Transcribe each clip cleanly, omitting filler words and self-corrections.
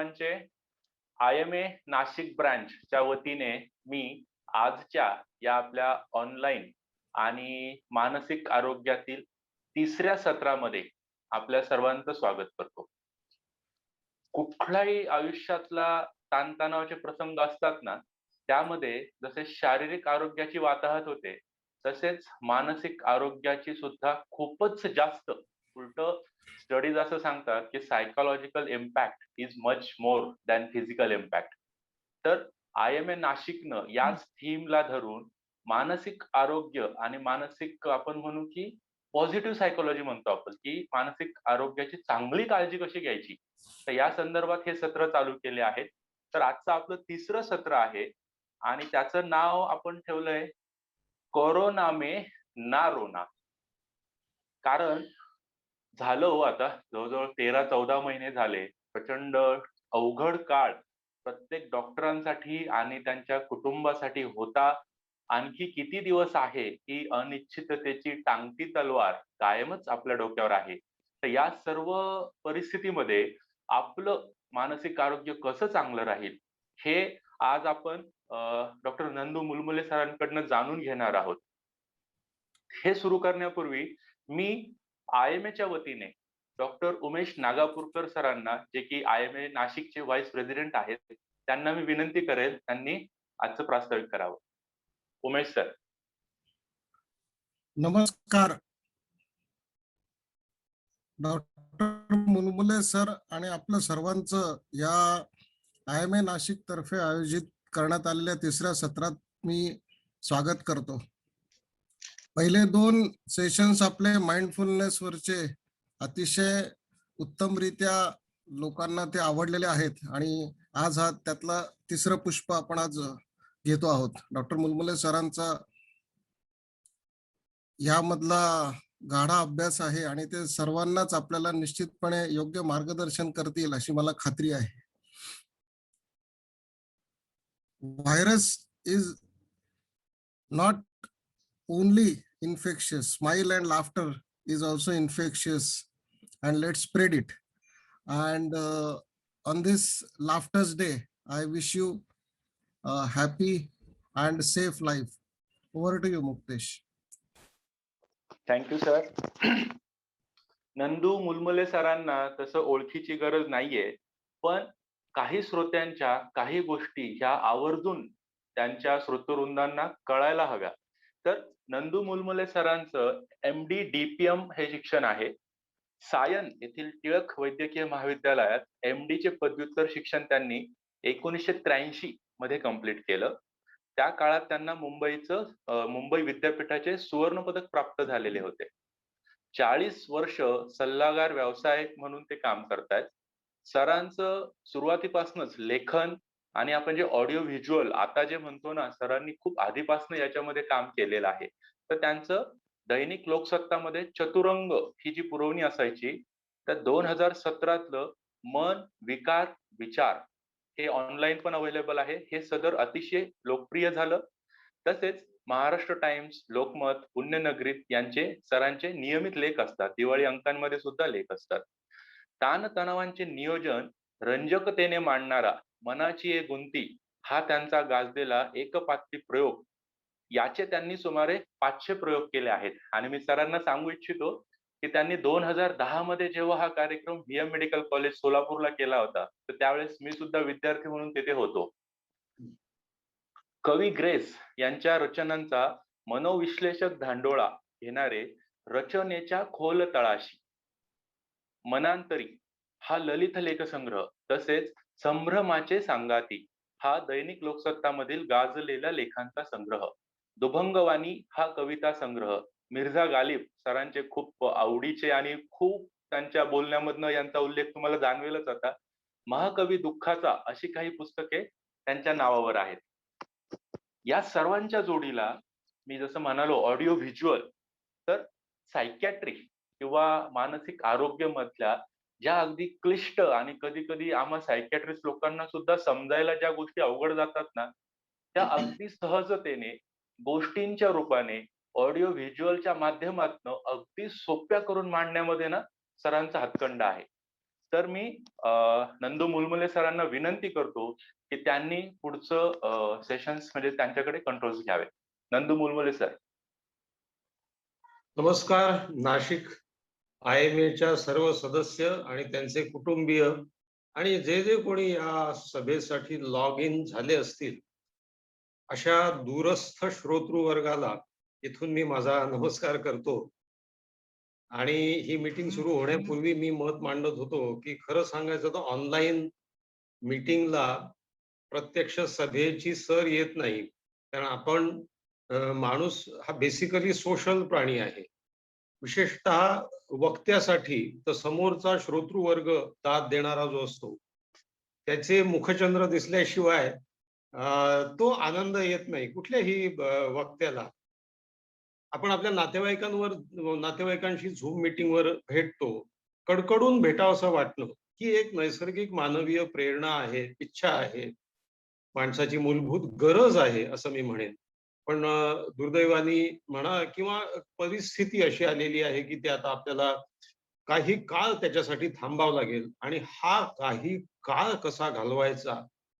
सर्वांचे. IMA नाशिक ब्रांचच्या वतीने मी आजच्या या आपल्या ऑनलाईन आणि मानसिक आरोग्यातील तिसऱ्या सत्रामध्ये आपल्या सर्वांचं स्वागत करतो. कुठल्याही आयुष्यातला ताणतणावाचे प्रसंग असतात ना, त्यामध्ये जसे शारीरिक आरोग्याची वाताहत होते, तसेच मानसिक आरोग्याची सुद्धा खूपच जास्त. उलट स्टडीज असं सांगतात की psychological impact is much more than physical impact. तर IMA नाशिकनं याच थीमला धरून मानसिक आरोग्य आणि मानसिक आपण म्हणू की पॉझिटिव्ह सायकोलॉजी म्हणतो आपण, की मानसिक आरोग्याची चांगली काळजी कशी घ्यायची, तर या संदर्भात हे सत्र चालू केले आहेत. तर आजचं आपलं तिसरं सत्र आहे आणि त्याचं नाव आपण ठेवलंय कोरोना में ना रोना. कारण झालं हो, आता जवळजवळ 13-14 महिने झाले. प्रचंड अवघड काळ प्रत्येक डॉक्टरांसाठी आणि त्यांच्या कुटुंबासाठी होता. आणखी किती दिवस आहे ही अनिश्चिततेची टांगती तलवार कायमच आपल्या डोक्यावर आहे. तर या सर्व परिस्थितीमध्ये आपलं मानसिक आरोग्य कसं चांगलं राहील, हे आज आपण डॉक्टर नंदू मुलमुले सरांकडनं जाणून घेणार आहोत. हे सुरू करण्यापूर्वी मी IMAच्या वतीने डॉक्टर उमेश नागापूरकर सरांना, जे की IMA नाशिकचे व्हाईस प्रेसिडेंट आहेत, त्यांना मी विनंती करेल त्यांनी आजचं प्रास्ताविक करावं. उमेश सर. नमस्कार. डॉक्टर मुलमुले सर आणि आपलं सर्वांचं या IMA नाशिक तर्फे आयोजित करण्यात आलेल्या तिसऱ्या सत्रात मी स्वागत करतो. पहिले 2 सेशन्स आपले माइंडफुलनेस वरचे अतिशय उत्तमरित्या लोकांना ते आवडलेले आहेत आणि आज हा त्यातला तिसरं पुष्प आपण आज घेतो आहोत. डॉक्टर मुलमुले सरांचा यामधला गाढा अभ्यास आहे आणि ते सर्वांनाच आपल्याला निश्चितपणे योग्य मार्गदर्शन करतील अशी मला खात्री आहे. Virus is not only infectious. Smile and laughter is also infectious, and let's spread it. And on this Laughter's Day, I wish you a happy and safe life. Over to you, Muktesh. Thank you sir. Nandu Mulmule सरांना तसं ओळखीची गरज नाहीये, पण काही श्रोत्यांच्या काही गोष्टी ह्या आवर्जून त्यांच्या श्रोतृवृंदांना कळायला हव्या. तर नंदू मुलमुले सरांचं MD DPM हे शिक्षण आहे. सायन येथील टिळक वैद्यकीय महाविद्यालयात MD चे पदव्युत्तर शिक्षण त्यांनी 1983 मध्ये कंप्लीट केलं. त्या काळात त्यांना मुंबई विद्यापीठाचे सुवर्ण पदक प्राप्त झालेले होते. 40 वर्ष सल्लागार व्यावसायिक म्हणून ते काम करतायत. सरांचं सुरुवातीपासूनच लेखन आणि आपण जे ऑडिओ व्हिज्युअल आता जे म्हणतो ना, सरांनी खूप आधीपासून याच्यामध्ये काम केलेलं आहे. तर त्यांचं दैनिक लोकसत्तामध्ये चतुरंग ही जी पुरवणी असायची, तर 2017 मन, विकार, विचार हे ऑनलाईन पण अवेलेबल आहे. हे सदर अतिशय लोकप्रिय झालं. तसेच महाराष्ट्र टाइम्स, लोकमत, पुण्यनगरीत यांचे सरांचे नियमित लेख असतात. दिवाळी अंकांमध्ये सुद्धा लेख असतात. ताणतणावांचे नियोजन रंजकतेने मांडणारा मनाची एक गुंती हा त्यांचा गाजलेला एकपात्री प्रयोग. याचे त्यांनी सुमारे 500 प्रयोग केले आहेत. आणि मी सरांना सांगू इच्छितो की त्यांनी 2010 मध्ये जेव्हा हा कार्यक्रम VM मेडिकल कॉलेज सोलापूरला केला होता, तर त्यावेळेस मी सुद्धा विद्यार्थी म्हणून तिथे होतो. कवी ग्रेस यांच्या रचनांचा मनोविश्लेषक धांडोळा घेणारे रचनेच्या खोल तळाशी, मनांतरी हा ललित लेखसंग्रह, तसेच संभ्रमाचे सांगाती हा दैनिक लोकसत्तामधील गाजलेला लेखांचा संग्रह, दुभंगवाणी हा कविता संग्रह, मिर्झा गालिब सरांचे खूप आवडीचे आणि खूप त्यांच्या बोलण्यामधनं यांचा उल्लेख तुम्हाला जाणवेलच आता, महाकवी दुःखाचा अशी काही पुस्तके त्यांच्या नावावर आहेत. या सर्वांच्या जोडीला मी जसं म्हणालो ऑडिओ व्हिज्युअल, तर सायकॅट्री किंवा मानसिक आरोग्य मधल्या ज्या अगदी क्लिष्ट आणि कधी कधी आम्हा सायकॅट्रिस्ट लोकांना सुद्धा समजायला ज्या गोष्टी अवघड जातात ना, त्या अगदी सहजतेने गोष्टींच्या रूपाने ऑडिओ व्हिज्युअलच्या माध्यमातून अगदी सोप्या करून मांडण्यामध्ये ना सरांचा हातखंडा आहे. तर मी नंदू मुलमुले सरांना विनंती करतो की त्यांनी पुढचं सेशन्स म्हणजे त्यांच्याकडे कंट्रोल्स घ्यावे. नंदू मुलमुले सर. नमस्कार. नाशिक IMA सर्व सदस्य आणि त्यांचे कुटुंबीय आणि जे जे कोणी या सभेसाठी लॉग इन झाले असतील अशा दूरस्थ श्रोतृ वर्गाला इथून मी माझा नमस्कार करतो. आणि ही मीटिंग सुरू होण्यापूर्वी मी मत मांडत होतो की खरं सांगायचं तर ऑनलाईन मीटिंगला प्रत्यक्ष सभेची सर येत नाही, कारण आपण माणूस हा बेसिकली सोशल प्राणी आहे. विशेषतः वक्त्यासाठी तर समोरचा श्रोतृवर्ग दाद देणारा जो असतो त्याचे मुखचंद्र दिसल्याशिवाय तो आनंद येत नाही कुठल्याही वक्त्याला. आपण आपल्या नातेवाईकांशी झूम मीटिंगवर भेटतो, कडकडून भेटावं असं वाटलं ही एक नैसर्गिक मानवीय प्रेरणा आहे, इच्छा आहे, माणसाची मूलभूत गरज आहे असं मी म्हणेन. पण दुर्दैवाने म्हणा किंवा परिस्थिती अशी आलेली आहे की ते आता आपल्याला काही काळ त्याच्यासाठी थांबावं लागेल आणि हा काही काळ कसा घालवायचा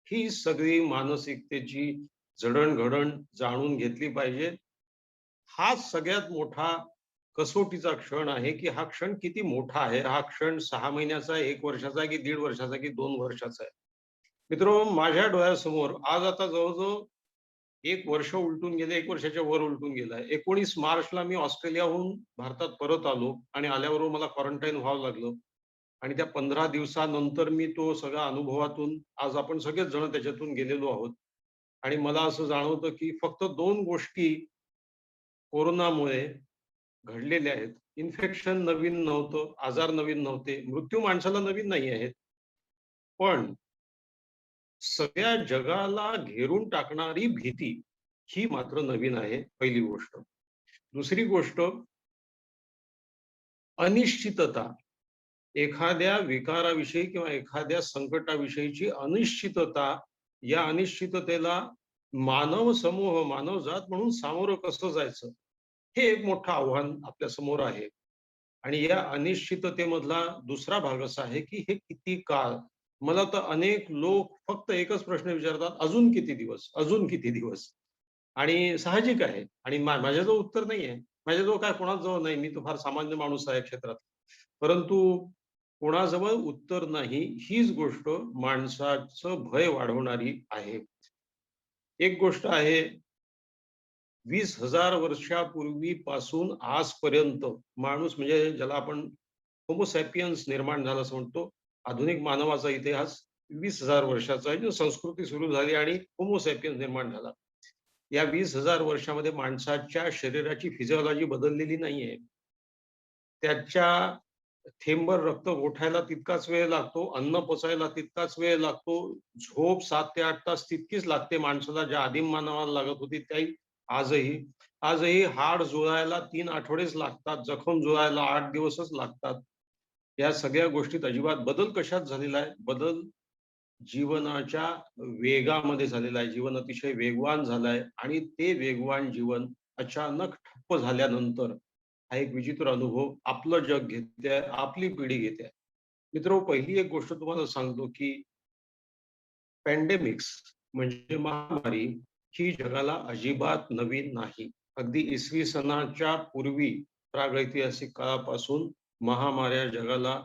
ही सगळी मानसिकतेची जडणघडण जाणून घेतली पाहिजे. हा सगळ्यात मोठा कसोटीचा क्षण आहे की हा क्षण किती मोठा आहे. हा क्षण 6 महिन्याचा, 1 वर्षाचा की 1.5 वर्षाचा की 2 वर्षाचा आहे. मित्र, माझ्या डोळ्यासमोर आज आता जवळजवळ 1 वर्ष उलटून गेले, 1 वर्षाच्या वर उलटून गेलाय. 19 मार्चला मी ऑस्ट्रेलियाहून भारतात परत आलो आणि आल्याबरोबर मला क्वारंटाईन व्हावं लागलं आणि त्या 15 दिवसानंतर मी तो सगळ्या अनुभवातून आज आपण सगळेच जण त्याच्यातून गेलेलो आहोत. आणि मला असं जाणवतं की फक्त 2 गोष्टी कोरोनामुळे घडलेल्या आहेत. इन्फेक्शन नवीन नव्हतं, आजार नवीन नव्हते, मृत्यू माणसाला नवीन नाही आहेत, पण सगळ्या जगाला घेरून टाकणारी भीती ही मात्र नवीन आहे. पहिली गोष्ट. दुसरी गोष्ट, अनिश्चितता. एखाद्या विकाराविषयी किंवा एखाद्या संकटाविषयीची अनिश्चितता, या अनिश्चिततेला मानव समूह, मानवजात म्हणून सामोरं कसं जायचं हे एक मोठं आव्हान आपल्या समोर आहे. आणि या अनिश्चिततेमधला दुसरा भाग असा आहे की हे किती काळ. मला तर अनेक लोक फक्त एकच प्रश्न विचारतात, अजून किती दिवस, अजून किती दिवस. आणि साहजिक आहे आणि माझ्याजवळ उत्तर नाही आहे. माझ्याजवळ काय कोणाजवळ नाही, मी तर फार सामान्य माणूस आहे क्षेत्रात. परंतु कोणाजवळ उत्तर नाही हीच गोष्ट माणसाचं भय वाढवणारी आहे. एक गोष्ट आहे, 20,000 वर्षापूर्वीपासून आजपर्यंत माणूस म्हणजे ज्याला आपण होमोसॅपियन्स निर्माण झाला असं म्हणतो, आधुनिक मानवाचा इतिहास 20,000 वर्षाचा आहे, जो संस्कृती सुरू झाली आणि होमोसॅपियन्स निर्माण झाला. या 20,000 वर्षामध्ये माणसाच्या शरीराची फिजिओलॉजी बदललेली नाहीये. त्याच्या थेंबर रक्त गोठायला तितकाच वेळ लागतो, अन्न पचायला तितकाच वेळ लागतो, झोप 7 ते 8 तास तितकीच लागते माणसाला, ज्या आदिम मानवाला लागत होती त्याही आजही हाड जुळायला 3 आठवडेच लागतात, जखम जुळायला 8 दिवसच लागतात. या सगळ्या गोष्टीत अजिबात बदल कशात झालेला आहे? बदल जीवनाच्या वेगामध्ये झालेला आहे. जीवन अतिशय वेगवान झालंय आणि ते वेगवान जीवन अचानक ठप्प झाल्यानंतर हा एक विचित्र अनुभव आपलं जग घेते, आपली पिढी घेते. मित्र, पहिली एक गोष्ट तुम्हाला सांगतो की पॅन्डेमिक्स म्हणजे महामारी ही जगाला अजिबात नवीन नाही. अगदी इसवी सनाच्या पूर्वी प्रागैतिहासिक काळापासून महामाऱ्या जगाला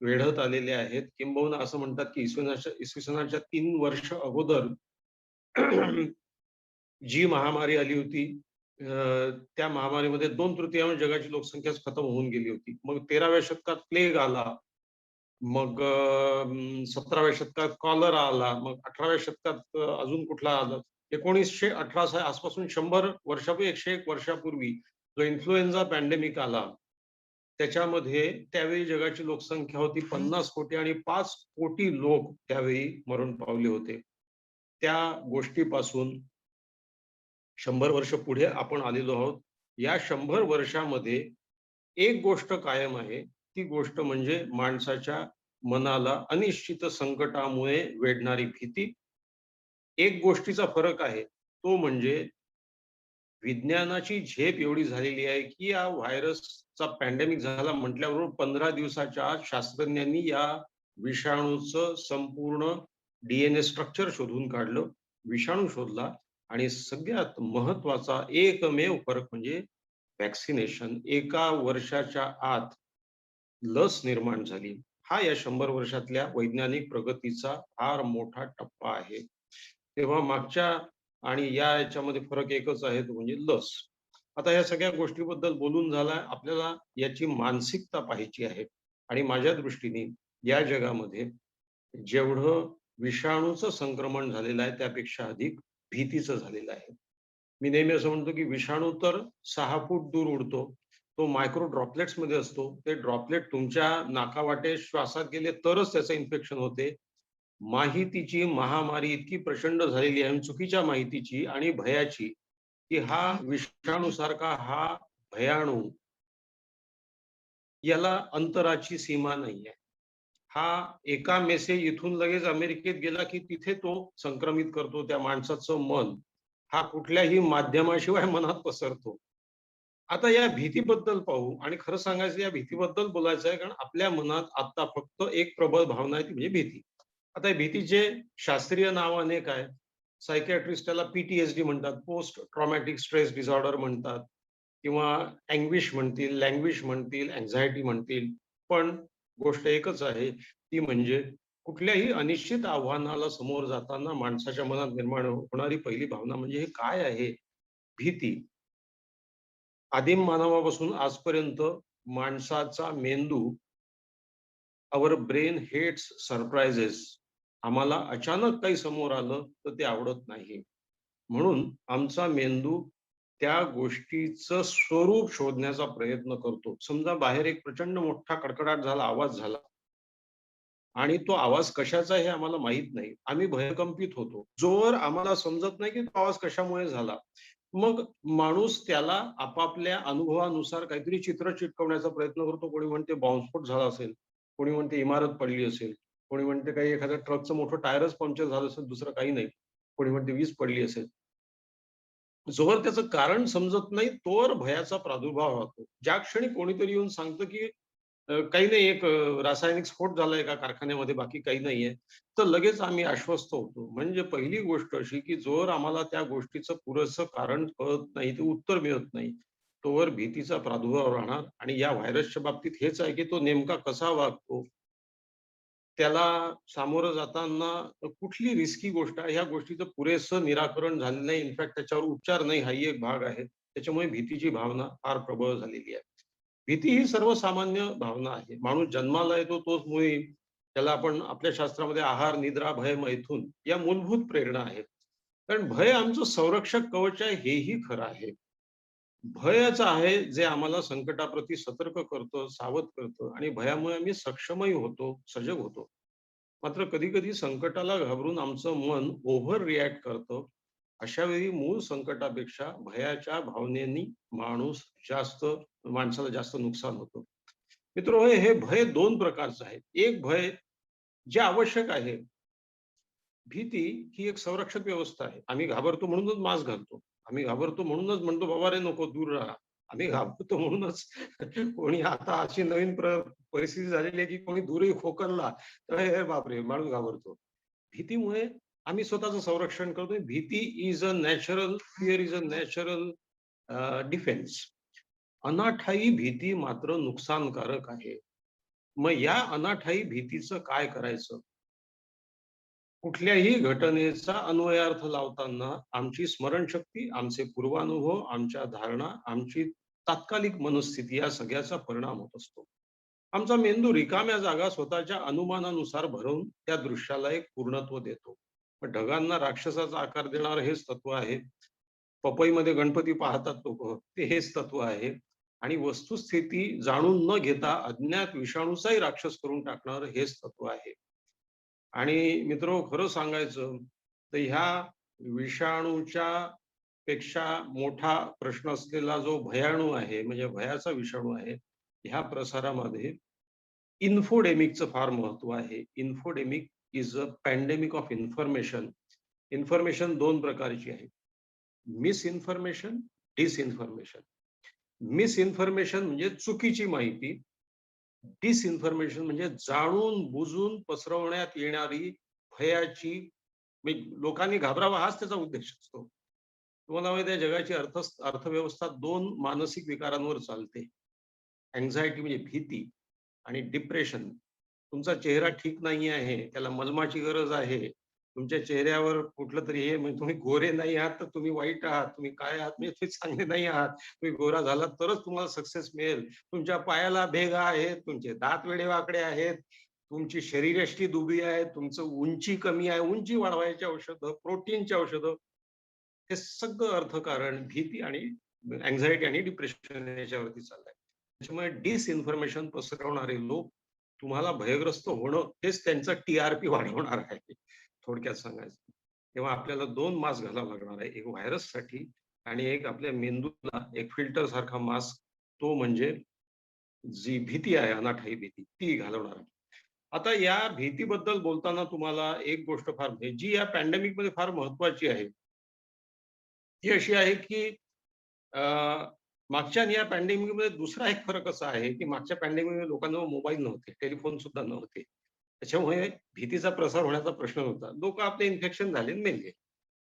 वेढत आलेल्या आहेत. किंबहुना असं म्हणतात की इसवी सनाच्या 3 वर्ष अगोदर जी महामारी आली होती त्या महामारीमध्ये 2/3 जगाची लोकसंख्याच खतम होऊन गेली होती. मग 13व्या शतकात प्लेग आला, मग 17व्या शतकात कॉलरा आला, मग 18व्या शतकात अजून कुठला आला. 1918 आसपासून 100 वर्षापूर्वी, 101 वर्षापूर्वी जो इन्फ्लुएन्झा पॅन्डेमिक आला, त्याच्यामध्ये त्यावेळी जगाची लोकसंख्या होती 50 कोटी आणि 5 कोटी लोक त्यावेळी मरण पावले होते. त्या गोष्टीपासून 100 वर्ष पुढे आपण आलेलो आहोत. या 100 वर्षामध्ये एक गोष्ट कायम आहे, ती गोष्ट म्हणजे माणसाच्या मनाला अनिश्चित संकटामुळे वेढणारी भीती. एक गोष्टीचा फरक आहे, तो म्हणजे विज्ञानाची झेप एवढी झालेली आहे की या व्हायरसचा पॅन्डेमिक झाला म्हटल्याबरोबर 15 दिवसाच्या आत शास्त्रज्ञांनी या विषाणूचं संपूर्ण DNA स्ट्रक्चर शोधून काढलं, विषाणू शोधला आणि सगळ्यात महत्वाचा एकमेव फरक म्हणजे व्हॅक्सिनेशन. एका वर्षाच्या आत लस निर्माण झाली. हा या 100 वर्षातल्या वैज्ञानिक प्रगतीचा फार मोठा टप्पा आहे. तेव्हा मागच्या आणि याच्यामध्ये फरक एकच आहे, तो म्हणजे लस. आता या सगळ्या गोष्टीबद्दल बोलून झाला, आपल्याला याची मानसिकता पाहायची आहे आणि माझ्या दृष्टीने या जगामध्ये जेवढं विषाणूचं संक्रमण झालेलं आहे त्यापेक्षा अधिक भीतीचं झालेलं आहे. मी नेहमी असं म्हणतो की विषाणू तर 6 फूट दूर उडतो. तो मायक्रो ड्रॉपलेट्स मध्ये असतो. ते ड्रॉपलेट तुमच्या नाकावाटे श्वासात गेले तरच त्याचं इन्फेक्शन होते. माहितीची महामारी इतकी प्रचंड झालेली आहे, चुकीच्या माहितीची आणि भयाची, की हा विषाणूसारखा हा भयाणू याला अंतराची सीमा नाहीये. हा एका मेसेज इथून लगेच अमेरिकेत गेला की तिथे तो संक्रमित करतो. त्या माणसाचं मन हा कुठल्याही माध्यमाशिवाय मनात पसरतो. आता या भीतीबद्दल पाहू आणि खरं सांगायचं या भीतीबद्दल बोलायचं आहे, कारण आपल्या मनात आता फक्त एक प्रबळ भावना आहे ती म्हणजे भीती. आता या भीतीचे शास्त्रीय नाव अनेक आहे. सायकियाट्रिस्ट त्याला PTSD म्हणतात, पोस्ट ट्रॉमॅटिक स्ट्रेस डिसऑर्डर म्हणतात किंवा अँग्विश म्हणतील, लँग्विश म्हणतील, अँक्झायटी म्हणतील. पण गोष्ट एकच आहे, ती म्हणजे कुठल्याही अनिश्चित आव्हानाला समोर जाताना माणसाच्या मनात निर्माण होणारी पहिली भावना म्हणजे हे काय आहे? भीती. आदिम मानवापासून आजपर्यंत माणसाचा मेंदू अवर ब्रेन हेट्स सरप्राइजेस. आम्हाला अचानक काही समोर आलं तर ते आवडत नाही. म्हणून आमचा मेंदू त्या गोष्टीचं स्वरूप शोधण्याचा प्रयत्न करतो. समजा बाहेर एक प्रचंड मोठा कडकडाट झाला, आवाज झाला आणि तो आवाज कशाचा आहे हे आम्हाला माहित नाही. आम्ही भयकंपित होतो. जोवर आम्हाला समजत नाही की तो आवाज कशामुळे झाला. मग माणूस त्याला आपापल्या अनुभवानुसार काहीतरी चित्र चिटकवण्याचा प्रयत्न करतो. कोणी म्हणते बॉम्बस्फोट झाला असेल, कोणी म्हणते इमारत पडली असेल, कोणी म्हणते काही एखाद्या ट्रकचं मोठं टायरच पंक्चर झालं असेल, दुसरं काही नाही. कोणी म्हणते वीज पडली असेल. जोवर त्याचं कारण समजत नाही, तोवर भयाचा प्रादुर्भाव होतो. ज्या क्षणी कोणीतरी येऊन सांगतं की काही नाही, एक रासायनिक स्फोट झाला एका कारखान्यामध्ये, बाकी काही नाहीये, तर लगेच आम्ही आश्वस्त होतो. म्हणजे पहिली गोष्ट अशी की जोवर आम्हाला त्या गोष्टीचं पुरेसं कारण कळत नाही, ते उत्तर मिळत नाही, तोवर भीतीचा प्रादुर्भाव राहणार आणि या व्हायरसच्या बाबतीत हेच आहे की तो नेमका कसा वागतो, त्याला सामोरं जाताना कुठली रिस्की गोष्ट आहे, ह्या गोष्टीचं पुरेसं निराकरण झालेलं नाही. इनफॅक्ट त्याच्यावर उपचार नाही, हाही एक भाग आहे. त्याच्यामुळे भीतीची भावना फार प्रबळ झालेली आहे. भीती ही सर्वसामान्य भावना आहे. माणूस जन्माला येतो तोच मुळी त्याला आपण आपल्या शास्त्रामध्ये आहार, निद्रा, भय, मैथुन या मूलभूत प्रेरणा आहेत. कारण भय आमचं संरक्षक कवच आहे हेही खरं आहे. भयच आहे जे आम्हाला संकटाप्रती सतर्क करतं, सावध करतं आणि भयामुळे आम्ही सक्षमही होतो, सजग होतो. मात्र कधी-कधी संकटाला घाबरून आमचं मन ओव्हर रिएक्ट करतं. अशा वेळी मूळ संकटापेक्षा भयाच्या भावनेनी जास्त माणसाला जास्त नुकसान होतं. मित्रहो, हे भय 2 प्रकारचं आहे. एक भय जे आवश्यक आहे. भीती ही एक संरक्षक व्यवस्था आहे. आम्ही घाबरतो म्हणूनच मास्क घालतो. आम्ही घाबरतो म्हणूनच म्हणतो, "बाबा रे नको, दूर राहा." आम्ही घाबरतो म्हणूनच कोणी आता अशी नवीन परिस्थिती झालेली आहे, की कोणी दूरही खोकरला, तर "अरे बापरे!" माणूस घाबरतो. भीतीमुळे आम्ही स्वतःचं संरक्षण करतोय. भीती is a natural fear is a natural defence. अनाठायी भीती मात्र नुकसानकारक आहे. मग या अनाठायी भीतीचं काय करायचं? कुठल्याही घटनेचा अन्वयार्थ लावताना आमची स्मरणशक्ती, आमचे पूर्वानुभव, आमच्या धारणा, आमची तात्कालिक मनस्थिती या सगळ्याचा परिणाम होत असतो. आमचा मेंदू रिकाम्या जागा स्वतःच्या अनुमानानुसार भरून त्या दृश्याला एक पूर्णत्व देतो. पण ढगांना राक्षसाचा आकार देणारं हेच तत्व आहे. पपईमध्ये गणपती पाहतात लोकं, ते हेच तत्व आहे. आणि वस्तुस्थिती जाणून न घेता अज्ञात विषाणूचाही राक्षस करून टाकणारं हेच तत्व आहे. आणि मित्र खरं सांगायचं तर ह्या विषाणूच्या पेक्षा मोठा प्रश्न असलेला जो भयाणू आहे, म्हणजे भयाचा विषाणू आहे, ह्या प्रसारामध्ये इन्फोडेमिकचं फार महत्व आहे. Infodemic is a pandemic of information. Information 2 प्रकारची आहे. Misinformation disinformation. मिसइन्फॉर्मेशन म्हणजे चुकीची माहिती. डिसइन्फॉर्मेशन म्हणजे जाणून बुजून पसरवण्यात येणारी भयाची, म्हणजे लोकांनी घाबरावं हाच त्याचा उद्देश असतो. तुम्हाला माहिती आहे जगाची अर्थव्यवस्था 2 मानसिक विकारांवर चालते. अँक्झायटी म्हणजे भीती आणि डिप्रेशन. तुमचा चेहरा ठीक नाही आहे, त्याला मलमाची गरज आहे. तुमच्या चेहऱ्यावर कुठलं तरी हे, म्हणजे तुम्ही गोरे नाही आहात तर तुम्ही वाईट आहात. तुम्ही काय आहात म्हणजे तुम्ही चांगले नाही आहात. तुम्ही गोरा झालात तरच तुम्हाला सक्सेस मिळेल. तुमच्या पायाला भेगा आहेत, तुमचे दात वेडेवाकडे आहेत, तुमची शरीरयष्टी दुबळी आहे, तुमचं उंची कमी आहे, उंची वाढवायची औषधं, प्रोटीनची औषधं, हे सगळं अर्थकारण भीती आणि अँक्झायटी आणि डिप्रेशन याच्यावरती चाललंय. त्याच्यामुळे डिसइन्फॉर्मेशन पसरवणारे लोक तुम्हाला भयग्रस्त होणं हेच त्यांचा टीआरपी वाढवणार आहे, थोडक्यात सांगायचं. तेव्हा आपल्याला 2 मास्क घालावा लागणार आहे, एक व्हायरससाठी आणि एक आपल्या मेंदूला एक फिल्टर सारखा मास्क, तो म्हणजे जी भीती आहे, अनाठायी भीती, ती घालवणार आहे. आता या भीतीबद्दल बोलताना तुम्हाला एक गोष्ट फार जी या पॅन्डेमिक मध्ये फार महत्वाची आहे, ती अशी आहे की मागच्या आणि या पॅन्डेमिकमध्ये दुसरा एक फरक असा आहे, की मागच्या पॅन्डेमिकमध्ये लोकांजवळ मोबाईल नव्हते, टेलिफोन सुद्धा नव्हते. त्याच्यामुळे भीतीचा प्रसार होण्याचा प्रश्न नव्हता. लोक आपले इन्फेक्शन झाले आणि मेले.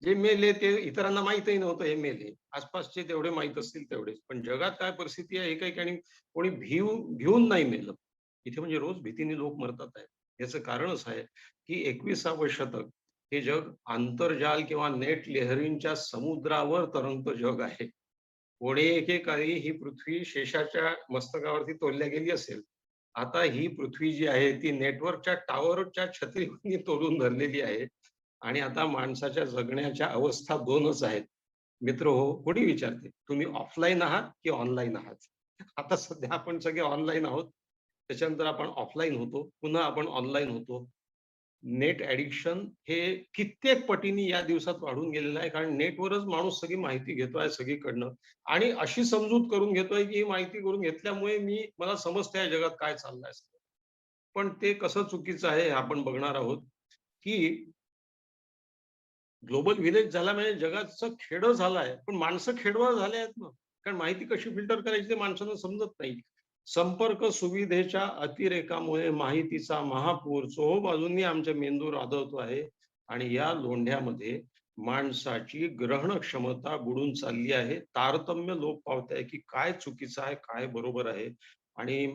जे मेले ते इतरांना माहीतही नव्हतं हे मेले. आसपासचे तेवढे माहीत असतील तेवढेच. पण जगात काय परिस्थिती आहे हे काही ठिकाणी कोणी भिवून नाही मेलं. इथे म्हणजे रोज भीतीने लोक मरतात आहेत. याचं कारण असं आहे, की 21सावं शतक हे जग आंतरजाल किंवा नेट लहरींच्या समुद्रावर तरंगतं जग आहे. कोणी एकेकाळी ही पृथ्वी शेषाच्या मस्तकावरती तोलल्या गेली असेल. आता ही पृथ्वी जी आहे ती नेटवर्कच्या टॉवरच्या छत्रीने तोलून धरलेली आहे आणि आता माणसाच्या जगण्याच्या अवस्था 2च आहेत. मित्रहो, कोणी विचारते, तुम्ही ऑफलाईन आहात की ऑनलाईन आहात? आता सध्या आपण सगळे ऑनलाईन आहोत. त्याच्यानंतर आपण ऑफलाईन होतो. पुन्हा आपण ऑनलाईन होतो. नेट ॲडिक्शन हे कित्येक पटीने या दिवसात वाढून गेलेलं आहे. कारण नेटवरच माणूस सगळी माहिती घेतोय सगळीकडनं आणि अशी समजूत करून घेतोय, की ही माहिती करून घेतल्यामुळे मला समजतंय जगात काय चाललंय. पण ते कसं चुकीचं आहे हे आपण बघणार आहोत, की ग्लोबल विलेज झाला म्हणजे जगाचं खेडं झालंय, पण माणसं खेडवळ झाले आहेत ना. कारण माहिती कशी फिल्टर करायची ते माणसांना समजत नाही. संपर्क सुविधेच्या अतिरेकामुळे माहितीचा महापूर चोहोबाजूंनी आमच्या मेंदूवर आदळतो आहे आणि या लोंढ्यामध्ये माणसाची ग्रहण क्षमता बुडून चालली आहे. तारतम्य लोप पावत आहे, की काय चुकीचं आहे, काय बरोबर आहे आणि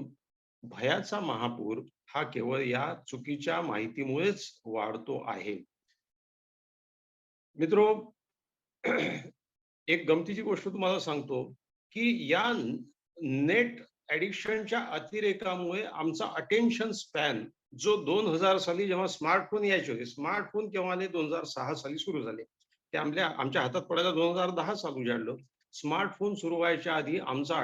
भयाचा महापूर हा केवळ या चुकीच्या माहितीमुळेच वाढतो आहे. मित्रो, एक गमतीची गोष्ट तुम्हाला सांगतो, की या नेट ॲडिक्शनच्या अतिरेकामुळे आमचा अटेन्शन स्पॅन जो 2000 साली जेव्हा स्मार्टफोन यायचे होते, स्मार्टफोन केव्हा आले? 2006 साली सुरू झाले. ते आमच्या हातात पडायला 2010 साल उजाडलं. स्मार्टफोन सुरू व्हायच्या आधी आमचा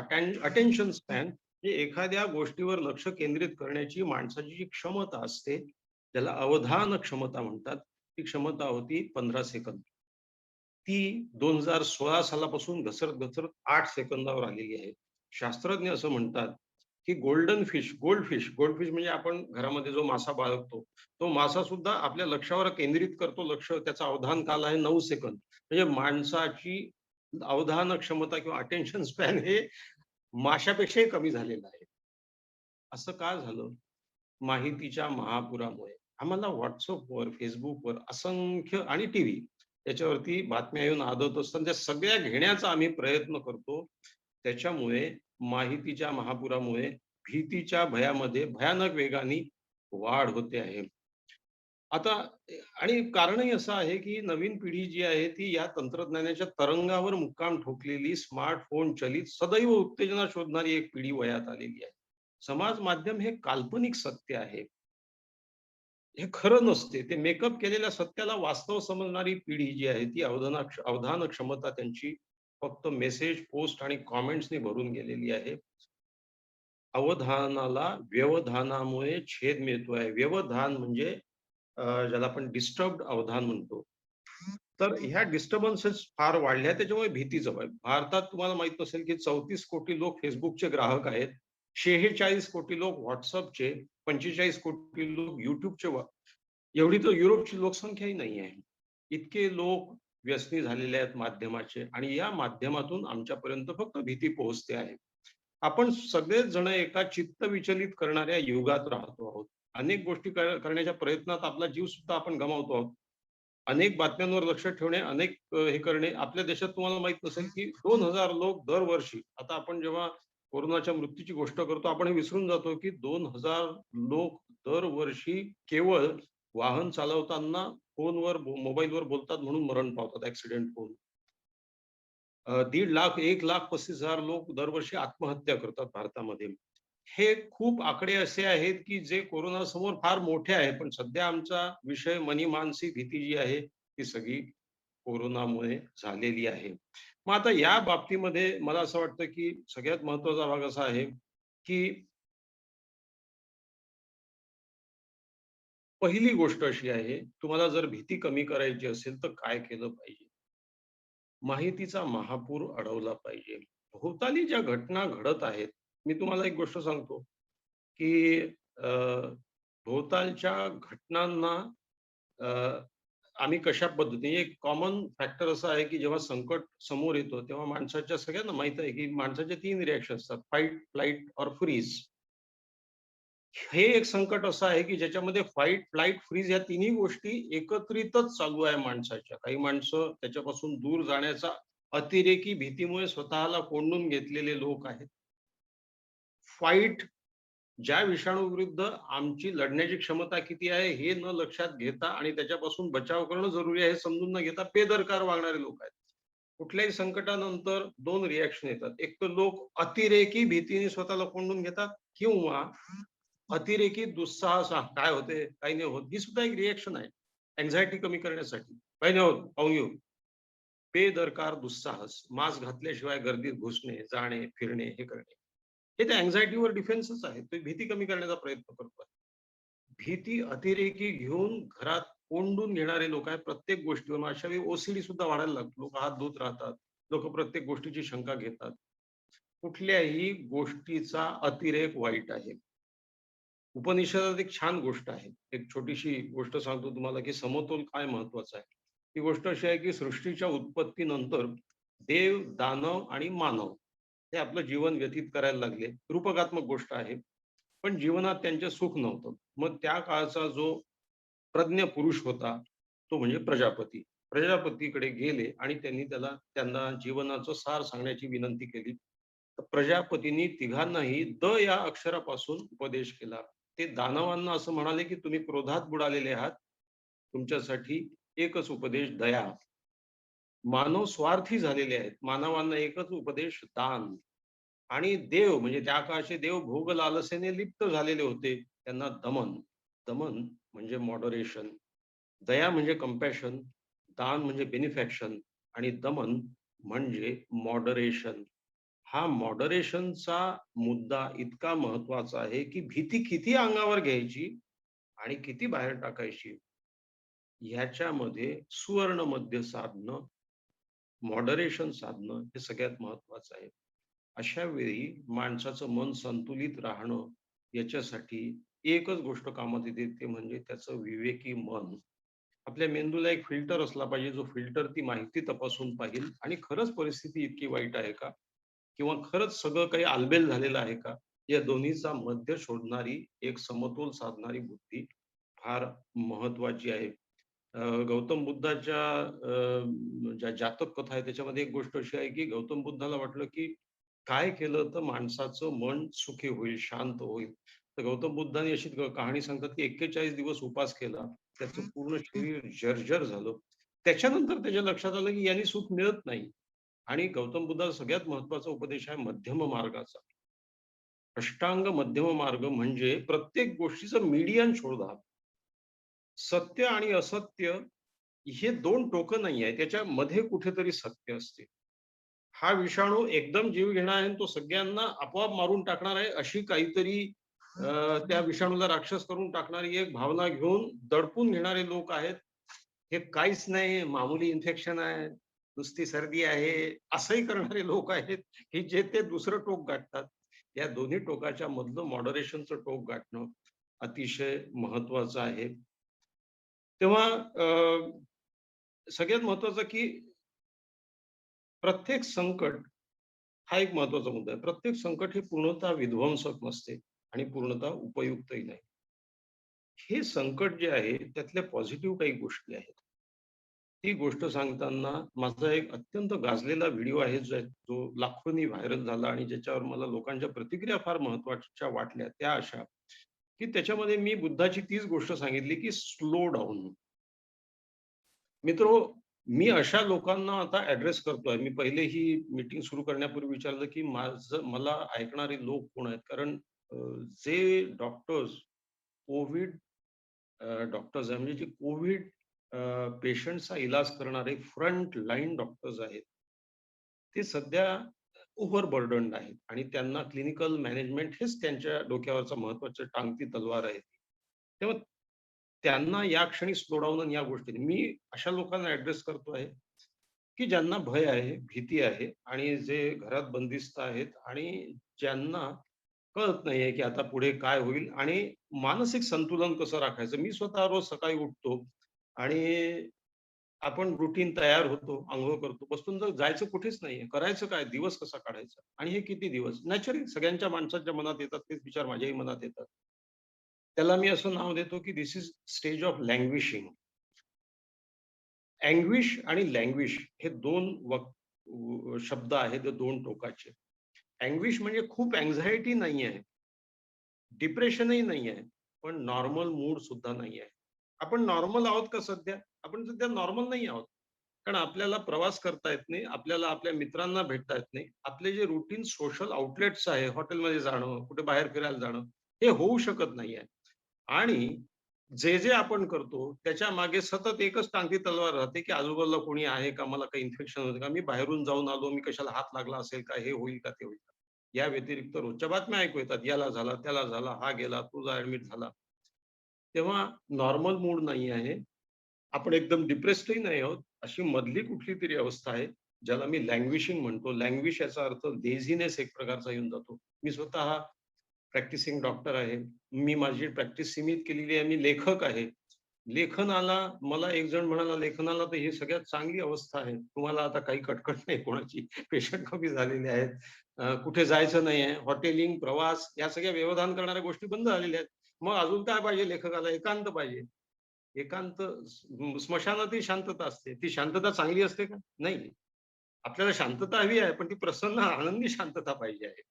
अटेन्शन स्पॅन हे एखाद्या गोष्टीवर लक्ष केंद्रित करण्याची माणसाची जी क्षमता असते, त्याला अवधान क्षमता म्हणतात. ती क्षमता होती 15 सेकंद. ती 2016 सालापासून घसरत 8 सेकंदावर आलेली आहे. शास्त्रज्ञ असं म्हणतात, की गोल्डफिश म्हणजे आपण घरामध्ये जो मासा बाळगतो, तो मासा सुद्धा आपल्या लक्षावर केंद्रित करतो लक्ष. त्याचा अवधान काल आहे 9 सेकंद. म्हणजे माणसाची अवधान क्षमता किंवा अटेन्शन स्पॅन हे माशापेक्षाही कमी झालेलं आहे. असं का झालं? माहितीच्या महापुरामुळे. आम्हाला WhatsAppवर, Facebookवर असंख्य आणि टीव्ही याच्यावरती बातम्या येऊन आदळत असतात. त्या सगळ्या घेण्याचा आम्ही प्रयत्न करतो. त्याच्यामुळे माहितीच्या महापुरामुळे भीतीच्या भयामध्ये भयानक वेगाने वाढ होते आहे. आता आणि कारणही असं आहे, की नवीन पिढी जी आहे ती या तंत्रज्ञानाच्या तरंगावर मुक्काम ठोकलेली स्मार्टफोन चलित सदैव उत्तेजना शोधणारी एक पिढी वयात आलेली आहे. समाज माध्यम हे काल्पनिक सत्य आहे. हे खरं नसते. ते मेकअप केलेल्या सत्याला वास्तव समजणारी पिढी जी आहे ती अवधान क्षमता त्यांची फक्त मेसेज, पोस्ट आणि कमेंट्सनी भरून गेलेली आहे. अवधानाला व्यवधानामुळे छेद मिळतोय. व्यवधान म्हणजे ज्याला आपण डिस्टर्ब्ड अवधान म्हणतो. तर ह्या डिस्टर्बन्सेस फार वाढल्या त्याच्यामुळे भीतीचं भय. भारतात तुम्हाला माहित असेल की 34 कोटी लोक Facebookचे ग्राहक आहेत. 46 कोटी लोक WhatsAppचे, 45 कोटी लोक YouTubeचे एवढी तर युरोपची लोकसंख्याही नाही आहे. इतके लोक व्यसनी झालेले आहेत माध्यमाचे आणि या माध्यमातून आमच्यापर्यंत फक्त भीती पोहोचते आहे. आपण सगळेच जण एका चित्त विचलित करणाऱ्या युगात राहतो आहोत. अनेक गोष्टी करण्याच्या प्रयत्नात आपला जीव सुद्धा आपण गमावतो आहोत. अनेक बातम्यांवर लक्ष ठेवणे, अनेक हे करणे. आपल्या देशात तुम्हाला माहित नसेल की 2,000 लोक दरवर्षी, आता आपण जेव्हा कोरोनाच्या मृत्यूची गोष्ट करतो, आपण हे विसरून जातो की 2,000 लोक दरवर्षी केवळ वाहन चालवताना फोनवर मोबाईलवर बोलतात म्हणून मरण पावतात ऍक्सिडेंट होऊन. 1.5 लाख, 1,35,000 लोक दरवर्षी आत्महत्या करतात भारतामध्ये. हे खूप आकडे असे आहेत की जे कोरोना समोर फार मोठे आहे, पण सध्या आमचा विषय मनी भीती जी आहे ती सगळी कोरोनामुळे झालेली आहे. मग आता या बाबतीमध्ये मला असं वाटतं की सगळ्यात महत्वाचा भाग असा आहे की पहिली गोष्ट अशी आहे, तुम्हाला जर भीती कमी करायची असेल तर काय केलं पाहिजे? माहितीचा महापूर अडवला पाहिजे. भोवताली ज्या घटना घडत आहेत, मी तुम्हाला एक गोष्ट सांगतो, की अ, भोवतालच्या घटनांना अ, आम्ही कशा पद्धतीने एक कॉमन फॅक्टर असा आहे, की जेव्हा संकट समोर येतो, तेव्हा माणसाच्या सगळ्यांना माहीत आहे, की माणसाचे 3 रिएक्शन असतात, फाईट, फ्लाइट और फ्रीज. हे एक संकट असं आहे, की ज्याच्यामध्ये फाईट, फ्लाइट, फ्रीज या तिन्ही गोष्टी एकत्रितच चालू आहे माणसाच्या. काही माणसं त्याच्यापासून दूर जाण्याचा अतिरेकी भीतीमुळे स्वतःला कोंडून घेतलेले लोक आहेत. फाईट, ज्या विषाणूविरुद्ध आमची लढण्याची क्षमता किती आहे हे न लक्षात घेता आणि त्याच्यापासून बचाव करणं जरुरी आहे हे समजून न घेता बेदरकार वागणारे लोक आहेत. कुठल्याही संकटानंतर 2 रिएक्शन येतात. एक तर लोक अतिरेकी भीतीने स्वतःला कोंडून घेतात किंवा अतिरेकी दुस्साहस, काय होते, काही नाही होत. ही सुद्धा एक रिएक्शन आहे. अँक्झायटी कमी करण्यासाठी. काही नाही होत, पाहून घेऊ. बेदरकार दुस्साहस, मास्क घातल्याशिवाय गर्दीत घुसणे, जाणे, फिरणे, हे करणे. हे त्या अँक्झायटीवर डिफेन्सच आहे. तो भीती कमी करण्याचा प्रयत्न करतोय. भीती अतिरेकी घेऊन घरात कोंडून घेणारे लोक आहेत प्रत्येक गोष्टीवर. अशा वेळी ओसीडी सुद्धा वाढायला लागतो. लोक हात धुत राहतात. लोक प्रत्येक गोष्टीची शंका घेतात. कुठल्याही गोष्टीचा अतिरेक वाईट आहे. उपनिषदात एक छान गोष्ट आहे. एक छोटीशी गोष्ट सांगतो तुम्हाला, की समतोल काय महत्वाचा आहे. ती गोष्ट अशी आहे, की सृष्टीच्या उत्पत्तीनंतर देव, दानव आणि मानव हे आपलं जीवन व्यतीत करायला लागले. रूपकात्मक गोष्ट आहे. पण जीवनात त्यांचे सुख नव्हतं. मग त्या काळचा जो प्रज्ञ पुरुष होता, तो म्हणजे प्रजापती. प्रजापतीकडे गेले आणि त्यांना जीवनाचं सार सांगण्याची विनंती केली. तर प्रजापतींनी तिघांनाही द या अक्षरापासून उपदेश केला. ते दानवांना असं म्हणाले, की तुम्ही क्रोधात बुडालेले आहात. तुमच्यासाठी एकच उपदेश दया. मानव स्वार्थी झालेले आहेत. मानवांना एकच उपदेश दान. आणि देव म्हणजे त्या काळचे देव भोग लालसेने लिप्त झालेले होते. त्यांना दमन. दमन म्हणजे मॉडरेशन. दया म्हणजे कंपॅशन. दान म्हणजे बेनिफॅक्शन आणि दमन म्हणजे मॉडरेशन. हा मॉडरेशनचा मुद्दा इतका महत्वाचा आहे, की भीती किती अंगावर घ्यायची आणि किती बाहेर टाकायची ह्याच्यामध्ये सुवर्ण मध्य साधणं, मॉडरेशन साधणं हे सगळ्यात महत्वाचं आहे. अशा वेळी माणसाचं मन संतुलित राहणं याच्यासाठी एकच गोष्ट कामात येते, ते म्हणजे त्याचं विवेकी मन. आपल्या मेंदूला एक फिल्टर असला पाहिजे, जो फिल्टर ती माहिती तपासून पाहिल आणि खरंच परिस्थिती इतकी वाईट आहे का? किंवा खरंच सगळं काही आलबेल झालेलं आहे का? या दोन्हीचा मध्य शोधणारी एक समतोल साधणारी बुद्धी फार महत्वाची आहे. गौतम बुद्धाच्या ज्या जातक कथा आहे त्याच्यामध्ये एक गोष्ट अशी आहे, की गौतम बुद्धाला वाटलं, की काय केलं तर माणसाचं मन सुखी होईल, शांत होईल. तर गौतम बुद्धाने अशी कहाणी सांगतात, की 41 दिवस उपास केला. त्याचं पूर्ण शरीर जर्जर झालं. त्याच्यानंतर त्याच्या लक्षात आलं, की याने सुख मिळत नाही. आणि गौतम बुद्धाचा सगळ्यात महत्वाचा उपदेश आहे मध्यम मार्गाचा. अष्टांग मध्यम मार्ग म्हणजे प्रत्येक गोष्टीचं मीडियन शोधा. सत्य आणि असत्य हे 2 टोकं नाही आहे. त्याच्यामध्ये कुठेतरी सत्य असते. हा विषाणू एकदम जीव घेणार आहे आणि तो सगळ्यांना आपोआप मारून टाकणार आहे, अशी काहीतरी त्या विषाणूला राक्षस करून टाकणारी एक भावना घेऊन दडपून घेणारे लोक आहेत. हे काहीच नाही, मामूली इन्फेक्शन आहे, नुसती सर्दी आहे, असंही करणारे लोक आहेत, की जे ते दुसरं टोक गाठतात. या दोन्ही टोकाच्या मधलं मॉडरेशनचं टोक गाठणं अतिशय महत्वाचं आहे. तेव्हा सगळ्यात महत्वाचं की प्रत्येक संकट हा एक महत्वाचा मुद्दा आहे. प्रत्येक संकट हे पूर्णतः विध्वंसक नसते आणि पूर्णतः उपयुक्तही नाही. हे संकट जे आहे त्यातल्या पॉझिटिव्ह काही गोष्टी आहेत. ती गोष्ट सांगताना माझा एक अत्यंत गाजलेला व्हिडिओ आहे जो लाखोंनी व्हायरल झाला आणि ज्याच्यावर मला लोकांच्या प्रतिक्रिया फार महत्वाच्या वाटल्या त्या अशा, की त्याच्यामध्ये मी बुद्धाची तीच गोष्ट सांगितली की स्लो डाऊन. मित्रो, मी अशा लोकांना आता ॲड्रेस करतोय. मी पहिले ही मीटिंग सुरू करण्यापूर्वी विचारलं, की मला ऐकणारे लोक कोण आहेत? कारण अ, जे डॉक्टर्स कोविड डॉक्टर्स आहे म्हणजे जे कोविड पेशंटचा इलाज करणारे फ्रंट लाईन डॉक्टर्स आहेत. ते सध्या ओव्हरबर्डन्ड आहेत आणि त्यांना क्लिनिकल मॅनेजमेंट हेच त्यांच्या डोक्यावरचा महत्त्वाचं टांगती तलवार आहे. तेव्हा त्यांना या क्षणी स्लो डाऊन आणि या गोष्टी मी अशा लोकांना ॲड्रेस करतो आहे, की ज्यांना भय आहे, भीती आहे आणि जे घरात बंदिस्त आहेत आणि ज्यांना कळत नाहीये, की आता पुढे काय होईल आणि मानसिक संतुलन कसं राखायचं. मी स्वतः रोज सकाळी उठतो आणि आपण रुटीन तयार होतो, अंघोळ करतो, बसून जर जायचं कुठेच नाहीये. करायचं काय? दिवस कसा काढायचा? आणि हे किती दिवस? नॅचरली सगळ्यांच्या माणसाच्या मनात येतात, तेच विचार माझ्याही मनात येतात. त्याला मी असं नाव देतो, की धिस इज स्टेज ऑफ लँग्विशिंग. अँग्विश आणि लँग्विश हे 2 शब्द आहेत, ते 2 टोकाचे. अँग्विश म्हणजे खूप अँक्झायटी नाही आहे. डिप्रेशनही नाही आहे. पण नॉर्मल मूड सुद्धा नाही आहे. आपण नॉर्मल आहोत का सध्या? आपण सध्या नॉर्मल नाही आहोत. कारण आपल्याला प्रवास करता येत नाही. आपल्याला आपल्या मित्रांना भेटता येत नाही. आपले जे रूटीन सोशल आउटलेट्स आहे, हॉटेलमध्ये जाणं, कुठे बाहेर फिरायला जाणं, हे होऊ शकत नाहीये. आणि जे आपण करतो त्याच्या मागे सतत एकच टांगती तलवार राहते, की आजूबाजूला कोणी आहे का? मला काही इन्फेक्शन होतं का? मी बाहेरून जाऊन आलो, मी कशाला हात लागला असेल का? हे होईल का? ते होईल का? या व्यतिरिक्त रोजच्या बातम्या ऐकू येतात. याला झाला, त्याला झाला, हा गेला, तुझा ॲडमिट झाला. तेव्हा नॉर्मल मूड नाही आहे. आपण एकदम डिप्रेस्डही नाही आहोत. अशी मधली कुठलीतरी अवस्था आहे, ज्याला मी लँग्विशिंग म्हणतो. लँग्विश याचा अर्थ लेझीनेस एक प्रकारचा येऊन जातो. मी स्वतः प्रॅक्टिसिंग डॉक्टर आहे. मी माझी प्रॅक्टिस सीमित केलेली आहे. मी लेखक आहे. लेखनाला मला एक जण म्हणाला, "लेखनाला तर ही सगळ्यात चांगली अवस्था आहे. तुम्हाला आता काही कटकट नाही कोणाची. पेशंट कमी झालेले आहेत. कुठे जायचं नाहीये. हॉटेलिंग, प्रवास या सगळ्या व्यवधान करणाऱ्या गोष्टी बंद झालेल्या आहेत. मग अजून काय पाहिजे लेखकाला? एकांत पाहिजे. एकांत स्मशानातही शांतता असते. ती शांतता चांगली असते का? नाही. आपल्याला शांतता हवी आहे, पण ती प्रसन्न, आनंदी शांतता पाहिजे आहे.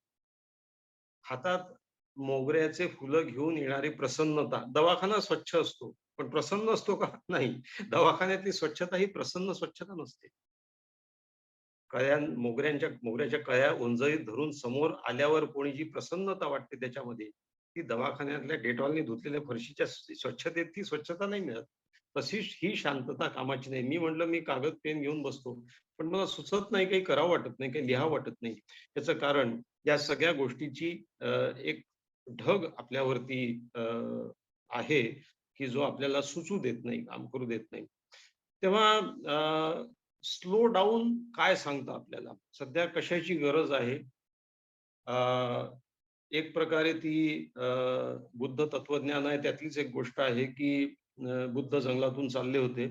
हातात मोगऱ्याचे फुलं घेऊन येणारी प्रसन्नता. दवाखाना स्वच्छ असतो, पण प्रसन्न असतो का? नाही. दवाखान्यातली स्वच्छता ही प्रसन्न स्वच्छता नसते. मोगऱ्याच्या कळ्या ओंजळीत धरून समोर आल्यावर कोणी जी प्रसन्नता वाटते त्याच्यामध्ये, ती दवाखान्यातल्या डेटॉलने धुतलेल्या फरशीच्या स्वच्छतेत ती स्वच्छता नाही मिळत. तशी ही शांतता कामाची नाही. मी म्हटलं मी कागद पेन घेऊन बसतो, पण मला सुचत नाही, काही करावं वाटत नाही, काही लिहावं वाटत नाही. याचं कारण या सगळ्या गोष्टीची एक ढग आपल्यावरती आहे, की जो आपल्याला सुचू देत नाही, काम करू देत नाही. तेव्हा स्लो डाऊन काय सांगतं आपल्याला? सध्या कशाची गरज आहे? अ, एक प्रकारे ती बुद्ध तत्वज्ञान आहे त्यातलीच एक गोष्ट आहे, की बुद्ध जंगलातून चालले होते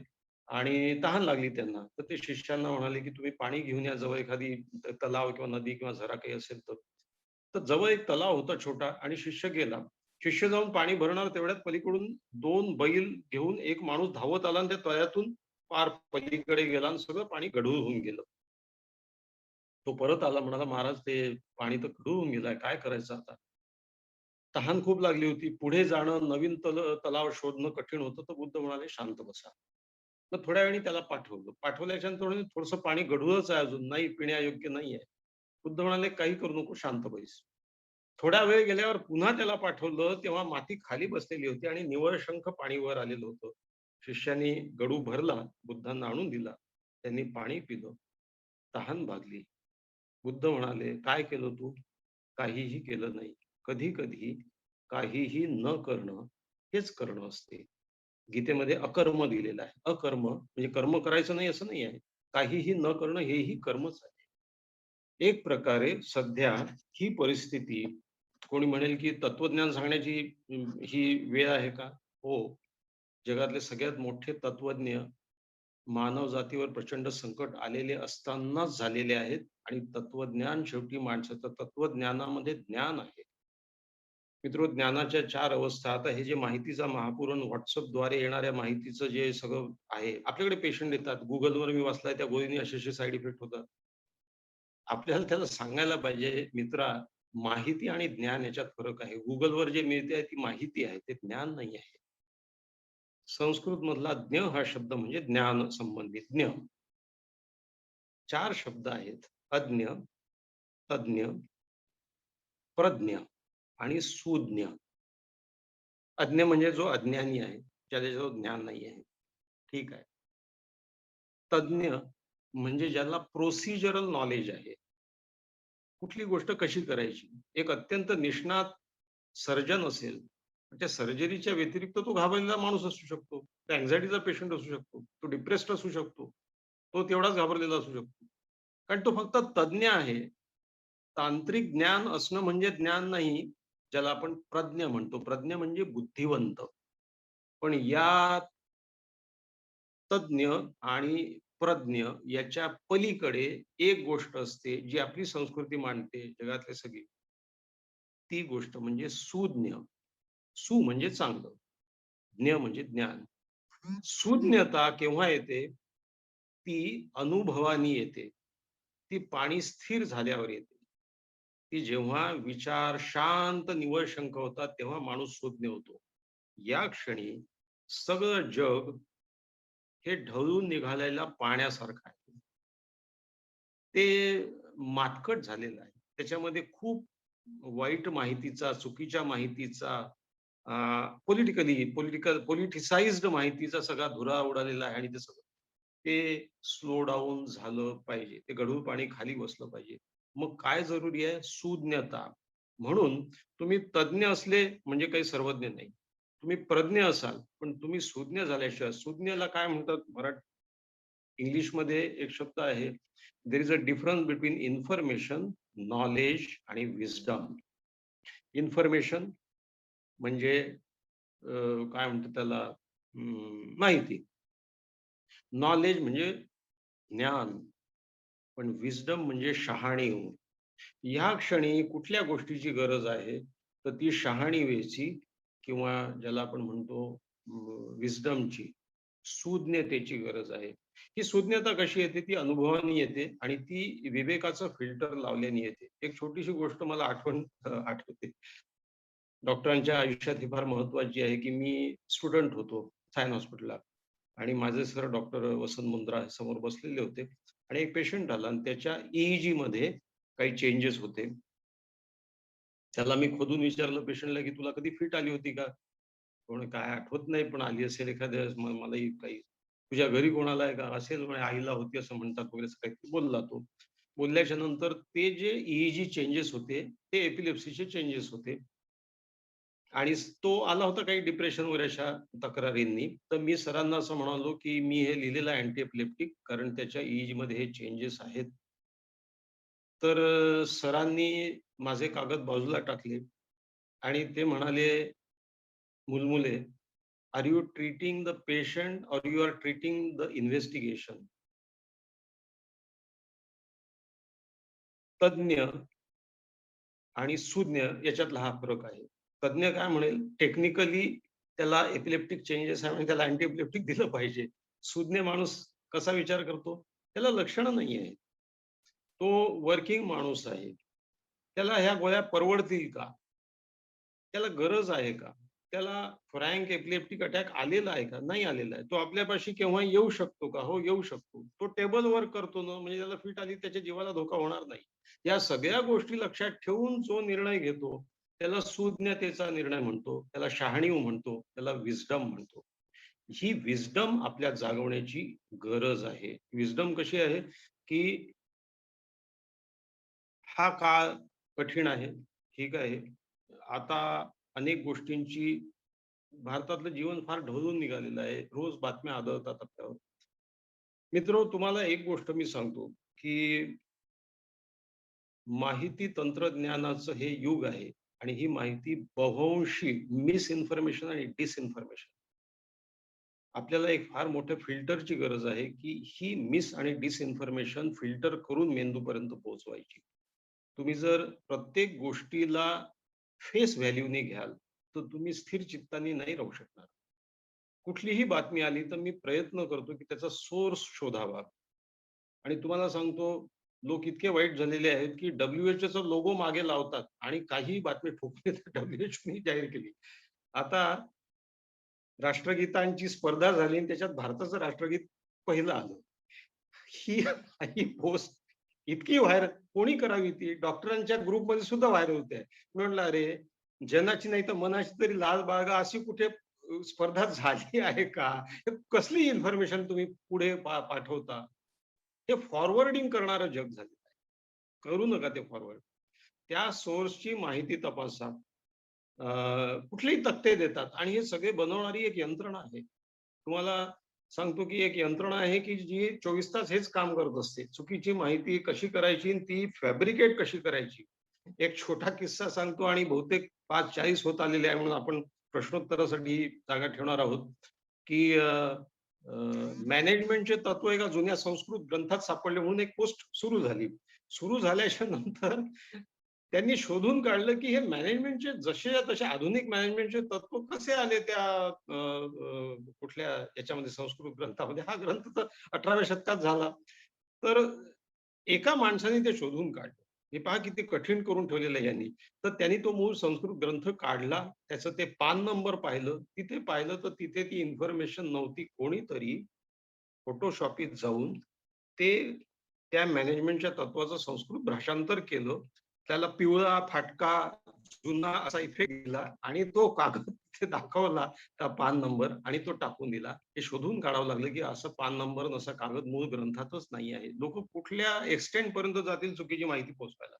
आणि तहान लागली त्यांना. तर ते शिष्यांना म्हणाले, की तुम्ही पाणी घेऊन या जवळ एखादी तलाव किंवा नदी किंवा झरा काही असेल तर. तर जवळ एक तलाव होता छोटा आणि शिष्य गेला. शिष्य जाऊन पाणी भरणार तेवढ्यात पलीकडून 2 बैल घेऊन एक माणूस धावत आला आणि त्या तळ्यातून पार पलीकडे गेला आणि सगळं पाणी गढूळ होऊन गेलं. तो परत आला म्हणाला, "महाराज ते पाणी तर गढूळ होऊन गेलंय. काय करायचं आता?" तहान खूप लागली होती. पुढे जाणं, नवीन तलाव शोधणं कठीण होतं. तर बुद्ध म्हणाले, "शांत बसा." मग थोड्या वेळाने त्याला पाठवलं. पाठवल्याच्यानंतर म्हणे, "थोडंसं पाणी गढूळच आहे अजून, नाही पिण्यायोग्य नाहीये." बुद्ध म्हणाले, "काही करू नको, शांत बैस." थोडा वेळ गेल्यावर पुन्हा त्याला पाठवलं, तेव्हा माती खाली बसलेली होती आणि निव्वळ पाणी वर आलेलं होतं. शिष्यानी गडू भरला, बुद्धांना आणून दिला. त्यांनी पाणी पिलं. तहान भागली. बुद्ध म्हणाले, "काय केलं तू?" "काहीही केलं नाही." कधी-कधी काहीही न करणं हेच करणं असते. गीतेमध्ये अकर्म दिलेलं आहे. अकर्म म्हणजे कर्म करायचं नाही असं नाही आहे. काहीही न करणं हेही कर्मच आहे. एक प्रकारे सध्या ही परिस्थिती कोणी म्हणेल, की तत्वज्ञान सांगण्याची ही वेळ आहे का? हो. जगातले सगळ्यात मोठे तत्वज्ञ मानव जातीवर प्रचंड संकट आलेले असतानाच झालेले आहेत आणि तत्वज्ञान शेवटी माणसाचं तत्वज्ञानामध्ये ज्ञान आहे. मित्रो, ज्ञानाच्या 4 अवस्था. आता हे जे माहितीचा महापूर WhatsAppद्वारे येणाऱ्या माहितीचं जे सगळं आहे, आपल्याकडे पेशंट येतात, Googleवर मी वाचलाय त्या गोळीने असे साइड इफेक्ट होतात. आपल्याला त्याला सांगायला पाहिजे, मित्रा, माहिती आणि ज्ञान याच्यात फरक आहे. Googleवर जे मिळते ती माहिती आहे, ते ज्ञान नाही आहे. संस्कृत मधला ज्ञ हा शब्द म्हणजे ज्ञान संबंधित ज्ञ. 4 शब्द आहेत: अज्ञ, तज्ञ, प्रज्ञ आणि सुज्ञ. अज्ञ म्हणजे जो अज्ञानी आहे, ज्याच्याजवळ ज्ञान नाही आहे. ठीक आहे. तज्ञ म्हणजे ज्याला प्रोसिजरल नॉलेज आहे. कुठली गोष्ट कशी करायची. एक अत्यंत निष्णात सर्जन असेल, त्या सर्जरीच्या व्यतिरिक्त तो घाबरलेला माणूस असू शकतो. तो अँक्झायटीचा पेशंट असू शकतो. तो डिप्रेस्ड असू शकतो. तो तेवढाच घाबरलेला असू शकतो. कारण तो फक्त तज्ञ आहे. तांत्रिक ज्ञान असणं म्हणजे ज्ञान नाही, ज्याला आपण प्रज्ञ म्हणतो. प्रज्ञ म्हणजे बुद्धिवंत. पण या तज्ञ आणि प्रज्ञ याच्या पलीकडे एक गोष्ट असते, जी आपली संस्कृती मांडते, जगातले सगळी. ती गोष्ट म्हणजे सुज्ञ. सु म्हणजे चांगलं, ज्ञ म्हणजे ज्ञान. सुज्ञता केव्हा येते? ती अनुभवानी येते. ती पाणी स्थिर झाल्यावर येते. ती जेव्हा विचार शांत निव्वळ होतात, तेव्हा माणूस सुज्ञ होतो. या क्षणी सगळं जग हे ढवळून निघालेल्या पाण्यासारखं आहे. ते मातकट झालेलं आहे. त्याच्यामध्ये खूप वाईट माहितीचा, चुकीच्या माहितीचा, पॉलिटिसाइज्ड माहितीचा सगळा धुरा उडालेला आहे आणि ते सगळं ते स्लो डाऊन झालं पाहिजे. ते गढूळ पाणी खाली बसलं पाहिजे. मग काय जरुरी आहे? सुज्ञता. म्हणून तुम्ही तज्ञ असले म्हणजे काही सर्वज्ञ नाही. तुम्ही प्रज्ञ असाल, पण तुम्ही सुज्ञ झाल्याशिवाय, सुज्ञला काय म्हणतात इंग्लिशमध्ये एक शब्द आहे, there is a difference between information, knowledge आणि विस्डम. इन्फॉर्मेशन म्हणजे काय म्हणतात त्याला, माहिती. नॉलेज म्हणजे ज्ञान. पण विस्डम म्हणजे शहाणीव. ह्या क्षणी कुठल्या गोष्टीची गरज आहे, तर ती शहाणीवेची किंवा ज्याला आपण म्हणतो विस्डमची, सुज्ञतेची गरज आहे. ही सुज्ञता कशी येते? ती अनुभवाने येते आणि ती विवेकाचं फिल्टर लावल्याने येते. एक छोटीशी गोष्ट मला आठवते. डॉक्टरांच्या आयुष्यात ही फार महत्वाची आहे, की मी स्टुडंट होतो सायन हॉस्पिटलला आणि माझे सर डॉक्टर वसंत मुंद्रा समोर बसलेले होते आणि एक पेशंट आला आणि त्याच्या EEG मध्ये काही चेंजेस होते. त्याला मी खोदून विचारलं पेशंटला, की "तुला कधी फिट आली होती का?" तो म्हणे, "काय आठवत नाही, पण आली असेल एखाद्या वेळेस. मलाही काही." "तुझ्या घरी कोणाला आहे का?" "असेल," म्हणे, "आईला होती असं म्हणतात," वगैरे असं काहीतरी बोलला तो. बोलल्याच्या नंतर ते जे EEG चेंजेस होते, ते एपिलेप्सीचे चेंजेस होते. आणि तो आला होता काही डिप्रेशन वगैरे अशा तक्रारींनी. तर मी सरांना असं म्हणालो, की "मी हे लिहिलेलं आहे अँटी एपिलेप्टिक, कारण त्याच्या EEG मध्ये हे चेंजेस आहेत." तर सरांनी माझे कागद बाजूला टाकले आणि ते म्हणाले Mulmule, "are you treating the patient or you are treating the investigation?" तज्ञ आणि सुज्ञ याच्यातला हा फरक आहे. तज्ञ काय म्हणेल, टेक्निकली त्याला एपिलेप्टिक चेंजेस आहे आणि त्याला अँटी एपिलेप्टिक दिलं पाहिजे. सुज्ञ माणूस कसा विचार करतो? त्याला लक्षणं नाही आहेत. तो वर्किंग माणूस आहे. त्याला ह्या गोळ्या परवडतील का? त्याला गरज आहे का? त्याला फ्रँक एपिलेप्टिक अटॅक आलेला आहे का? नाही आलेला आहे. तो आपल्यापाशी केव्हा येऊ शकतो का? हो, येऊ शकतो. तो टेबल वर्क करतो ना, म्हणजे त्याला फिट आली, त्याच्या जीवाला धोका होणार नाही. या सगळ्या गोष्टी लक्षात ठेवून जो निर्णय घेतो, त्याला सुज्ञतेचा निर्णय म्हणतो, त्याला शहाणीव म्हणतो, त्याला विस्डम म्हणतो. ही विस्डम आपल्या जागवण्याची गरज आहे. विस्डम कशी आहे, की हा काळ कठीण आहे. ठीक आहे. आता अनेक गोष्टींची भारतातलं जीवन फार ढवळून निघालेलं आहे. रोज बातम्या आढळतात आपल्यावर. मित्रो, तुम्हाला एक गोष्ट मी सांगतो, की माहिती तंत्रज्ञानाचं हे युग आहे आणि ही माहिती बव्हंशी मिसइन्फॉर्मेशन आणि डिसइन्फॉर्मेशन आपल्याला एक फार मोठ्या फिल्टरची गरज आहे, की ही मिस आणि डिसइन्फॉर्मेशन फिल्टर करून मेंदूपर्यंत पोहोचवायची. तुम्ही जर प्रत्येक गोष्टीला फेस व्हॅल्यूने घ्याल, तर तुम्ही स्थिर चित्ताने नाही राहू शकणार. कुठलीही बातमी आली तर मी प्रयत्न करतो, की त्याचा सोर्स शोधावा. आणि तुम्हाला सांगतो, लोक इतके वाईट झालेले आहेत, की WHO लोगो मागे लावतात आणि काहीही बातमी ठोकून देतात. WHOने जाहीर केली. आता राष्ट्रगीतांची स्पर्धा झाली आणि त्याच्यात भारताचं राष्ट्रगीत पहिलं आलं. ही ही पोस्ट इतकी व्हायरल कोणी करावी ती? डॉक्टरांच्या ग्रुपमध्ये सुद्धा व्हायरल होते. मी म्हटलं, "अरे, जनाची नाही तर मनाची तरी लाज बाळगा, अशी कुठे स्पर्धा झाली आहे का? हे कसली इन्फॉर्मेशन तुम्ही पुढे पाठवता?" हे फॉरवर्डिंग करणारं जग झालेलं आहे. करू नका ते फॉरवर्ड. त्या सोर्सची माहिती तपासा. कुठलेही तक्ते देतात आणि हे सगळे बनवणारी एक यंत्रणा आहे. तुम्हाला सांगतो, की एक यंत्रणा आहे, की जी 24 तास हेच काम करत असते. चुकीची माहिती कशी करायची आणि ती फॅब्रिकेट कशी करायची. एक छोटा किस्सा सांगतो आणि बहुतेक 5:40 होत आलेले आहे म्हणून आपण प्रश्नोत्तरासाठी जागा ठेवणार आहोत, की मॅनेजमेंटचे तत्व एका जुन्या संस्कृत ग्रंथात सापडले म्हणून एक पोस्ट सुरू झाली. सुरू झाल्याच्या नंतर त्यांनी शोधून काढलं, की हे मॅनेजमेंटचे जसेच्या तसे आधुनिक मॅनेजमेंटचे तत्व कसे आले त्या कुठल्या याच्यामध्ये संस्कृत ग्रंथामध्ये. हा ग्रंथ तर 18व्या शतकात झाला. तर एका माणसाने ते शोधून काढलं. हे पहा किती कठीण करून ठेवलेलं आहे यांनी. तर त्यांनी तो मूळ संस्कृत ग्रंथ काढला. त्याचं ते पान नंबर पाहिलं. तिथे पाहिलं तर तिथे ती इन्फॉर्मेशन नव्हती. कोणीतरी फोटोशॉपीत जाऊन ते त्या मॅनेजमेंटच्या तत्वाचं संस्कृत भाषांतर केलं. त्याला पिवळा, फाटका, जुना असा इफेक्ट दिला आणि तो कागद तिथे दाखवला त्या पान नंबर आणि तो टाकून दिला. हे शोधून काढावं लागलं, की असं पान नंबर आणि असा कागद मूळ ग्रंथातच नाही आहे. लोकं कुठल्या एक्सटेंट पर्यंत जातील चुकीची माहिती पोहोचवायला.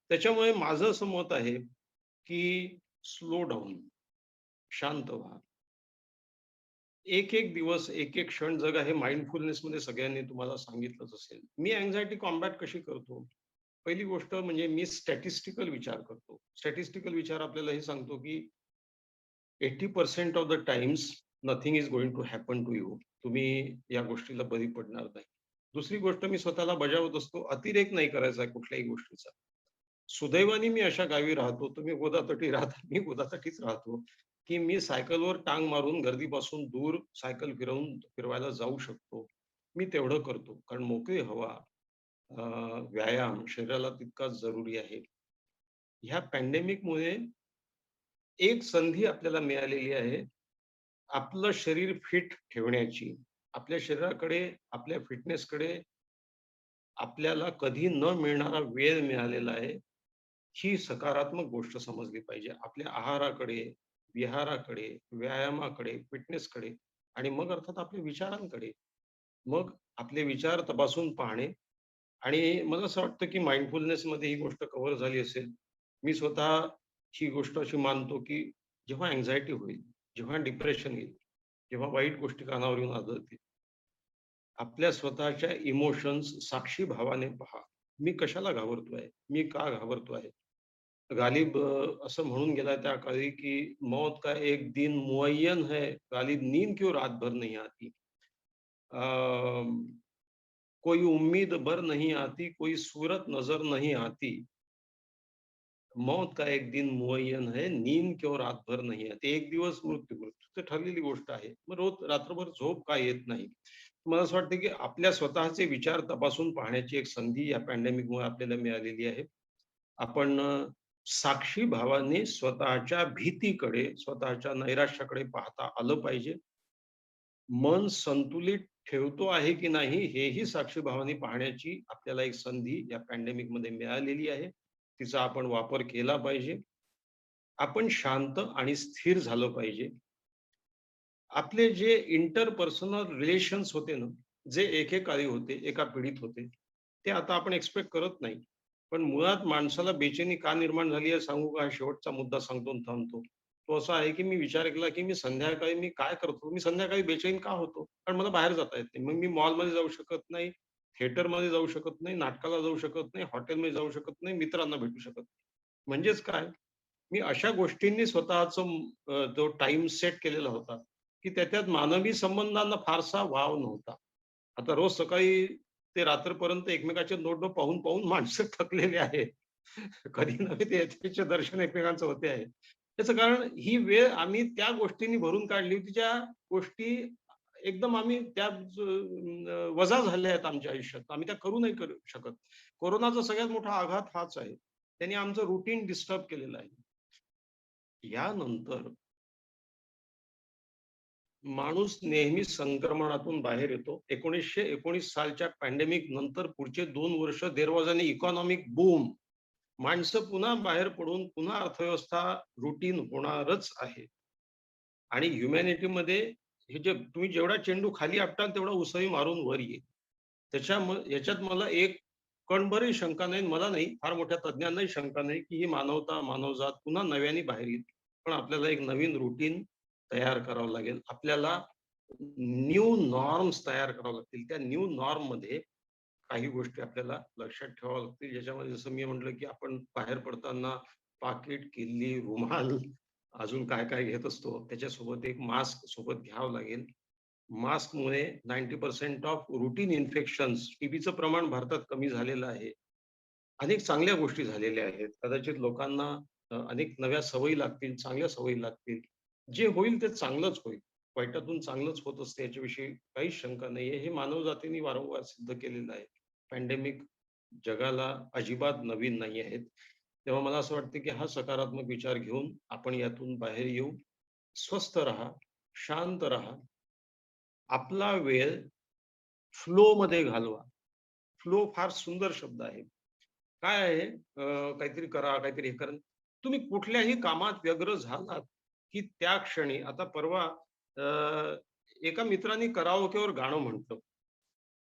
त्याच्यामुळे माझं असं मत आहे, की स्लो डाउन, शांत व्हा. एक-एक दिवस, एक-एक क्षण जगा हे माइंडफुलनेसमध्ये सगळ्यांनी तुम्हाला सांगितलंच असेल. मी अँक्झायटी कॉम्बॅट कशी करतो? पहिली गोष्ट म्हणजे मी स्टॅटिस्टिकल विचार करतो. स्टॅटिस्टिकल विचार आपल्याला हे सांगतो, की 80% of the times nothing is going to happen to you. तुम्ही या गोष्टीला बळी पडणार नाही. दुसरी गोष्ट मी स्वतःला बजावत असतो, अतिरेक नाही करायचा आहे कुठल्याही गोष्टीचा. सुदैवाने मी अशा गावी राहतो, तुम्ही गोदातटी राहता, मी गोदातटीच राहतो, की मी सायकलवर टांग मारून गर्दीपासून दूर सायकल फिरवायला जाऊ शकतो. मी तेवढं करतो. कारण मोकळी हवा, अ, व्यायाम शरीराला तितकाच जरुरी आहे. ह्या पॅन्डेमिकमुळे एक संधी आपल्याला मिळालेली आहे. आपलं शरीर फिट ठेवण्याची. आपल्या शरीराकडे, आपल्या फिटनेसकडे आपल्याला कधी न मिळणारा वेळ मिळालेला आहे. ही सकारात्मक गोष्ट समजली पाहिजे. आपल्या आहाराकडे, विहाराकडे, व्यायामाकडे, फिटनेसकडे आणि मग अर्थात आपल्या विचारांकडे. मग आपले विचार तपासून पाहणे आणि मला असं वाटतं, की माइंडफुलनेसमध्ये ही गोष्ट कव्हर झाली असेल. मी स्वतः ही गोष्ट अशी मानतो, की जेव्हा अँक्झायटी होईल, जेव्हा डिप्रेशन येईल, जेव्हा वाईट गोष्टी कानावर येऊन आदळतील, आपल्या स्वतःच्या इमोशन्स साक्षी भावाने पहा. मी कशाला घाबरतोय? मी का घाबरतोय? गालिब असं म्हणून गेला त्या काळी, की "मौत का एक दिन मुअय्यन है, गालिब नींद क्यों रात भर नहीं आती?" अ, "कोई उम्मीद बर नहीं आती, कोई सूरत नजर नहीं आती. मौत का एक दिन मुअय्यन है, नींद क्यों रात भर नहीं आती." एक दिवस मृत्यू, मृत्यू तर ठरलेली गोष्ट आहे. मग रोज रात्रभर झोप का येत नाही? मला असं वाटतं, की आपल्या स्वतःचे विचार तपासून पाहण्याची एक संधी या पॅन्डेमिकमुळे आपल्याला मिळालेली आहे. आपण साक्षी भावाने स्वतःच्या भीतीकडे, स्वतःच्या नैराश्याकडे पाहता आलं पाहिजे. मन संतुलित ठेवतो आहे की नाही हेही साक्षी भावाने पाहण्याची आपल्याला एक संधी या पॅन्डेमिकमध्ये मिळालेली आहे. तिचा आपण वापर केला पाहिजे. आपण शांत आणि स्थिर झालं पाहिजे. आपले जे इंटरपर्सनल रिलेशन्स होते ना, जे एकेकाळी होते, एका पिढीत होते, ते आता आपण एक्सपेक्ट करत नाही. पण मुळात माणसाला बेचैनी का निर्माण झाली आहे सांगू का? शेवटचा मुद्दा सांगतो आणि थांबतो. तो असा आहे, की मी विचार केला, की मी संध्याकाळी मी काय करतो? मी संध्याकाळी बेचैन का होतो? कारण मला बाहेर जाता येत नाही. मग मी मॉलमध्ये जाऊ शकत नाही, थिएटरमध्ये जाऊ शकत नाही, नाटकाला जाऊ शकत नाही, हॉटेलमध्ये जाऊ शकत नाही, मित्रांना भेटू शकत नाही. म्हणजेच काय? मी अशा गोष्टींनी स्वतःचं जो टाईम सेट केलेला होता, की त्याच्यात मानवी संबंधांना फारसा वाव नव्हता. आता रोज सकाळी ते रात्रीपर्यंत एकमेकाचे नोट पाहून पाहून माणसं थकलेली आहेत. कधी नव्हे ते यथेच्छ दर्शन एकमेकांचं होते आहे. त्याचं कारण ही वेळ आम्ही त्या गोष्टींनी भरून काढली होती, ज्या गोष्टी एकदम आम्ही त्या वजा झाल्या आहेत आमच्या आयुष्यात. आम्ही त्या करू नाही करू शकत. कोरोनाचा सगळ्यात मोठा आघात हाच आहे. त्यांनी आमचं रुटीन डिस्टर्ब केलेलं आहे. यानंतर माणूस नेहमी संक्रमणातून बाहेर येतो. 1919 सालच्या पॅन्डेमिक नंतर पुढचे 2 वर्ष there was an economic boom. माणसं पुन्हा बाहेर पडून पुन्हा अर्थव्यवस्था रुटीन होणारच आहे. आणि ह्युमॅनिटीमध्ये हे जे तुम्ही जेवढा चेंडू खाली आपटाल तेवढा उसळी मारून वर येईल. याच्यात मला एक कणभरही शंका नाही, मला नाही, फार मोठ्या तज्ञांनाही शंका नाही, की ही मानवता, मानवजात पुन्हा नव्याने बाहेर येईल. पण आपल्याला एक नवीन रुटीन तयार करावं लागेल. आपल्याला न्यू नॉर्म्स तयार करावे लागतील. त्या न्यू नॉर्ममध्ये काही गोष्टी आपल्याला लक्षात ठेवाव्या लागतील. ज्याच्यामध्ये जसं मी म्हटलं, की आपण बाहेर पडताना पाकीट, किल्ली, रुमाल अजून काय-काय घेत असतो. त्याच्यासोबत एक मास्क सोबत घ्यावं लागेल. मास्कमुळे 90% ऑफ रूटीन इन्फेक्शन्स, टीबीचं प्रमाण भारतात कमी झालेलं आहे. अनेक चांगल्या गोष्टी झालेल्या आहेत. कदाचित लोकांना अनेक नव्या सवयी लागतील, चांगल्या सवयी लागतील. जे होईल ते चांगलंच होईल. वाईटातून चांगलंच होत असते याच्याविषयी काहीच शंका नाहीये. हे मानवजातीने वारंवार सिद्ध केलेलं आहे. पॅन्डेमिक जगाला अजिबात नवीन नाही आहेत. तेव्हा मला असं वाटतं, की हा सकारात्मक विचार घेऊन आपण यातून बाहेर येऊ. स्वस्थ राहा, शांत राहा. आपला वेळ फ्लोमध्ये घालवा. फ्लो फार सुंदर शब्द आहे. काय आहे काहीतरी करा, काहीतरी हे करा. तुम्ही कुठल्याही कामात व्यग्र झालात, की त्या क्षणी आता परवा एका मित्राने कराओकेवर गाणं म्हटलं.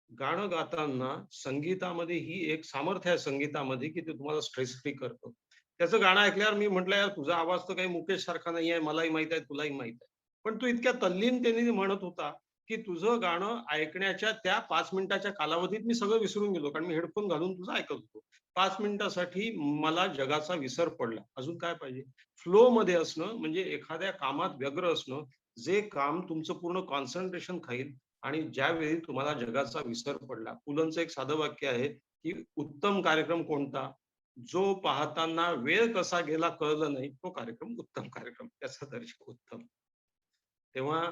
गाणं गाताना संगीतामध्ये ही एक सामर्थ्य आहे संगीतामध्ये, की ते तुम्हाला स्ट्रेस फ्री करतं. त्याचं गाणं ऐकल्यावर मी म्हटलं, "यार तुझा आवाज तर काही मुकेश सारखा नाही आहे. मलाही माहीत आहे, तुलाही माहीत आहे." पण तो इतक्या तल्लीनतेने म्हणत होता, की तुझं गाणं ऐकण्याच्या त्या 5 मिनिटाच्या कालावधीत मी सगळं विसरून गेलो. कारण मी हेडफोन घालून तुझं ऐकत होतो. 5 मिनिटासाठी मला जगाचा विसर पडला. अजून काय पाहिजे? फ्लोमध्ये असणं म्हणजे एखाद्या कामात व्यग्र असणं, जे काम तुमचं पूर्ण कॉन्सन्ट्रेशन खाईल आणि ज्यावेळी तुम्हाला जगाचा विसर पडला. पुलंचं एक साधं वाक्य आहे, की उत्तम कार्यक्रम कोणता? जो पाहताना वेळ कसा गेला कळलं नाही, तो कार्यक्रम उत्तम कार्यक्रम. त्याचा दर्जा उत्तम. तेव्हा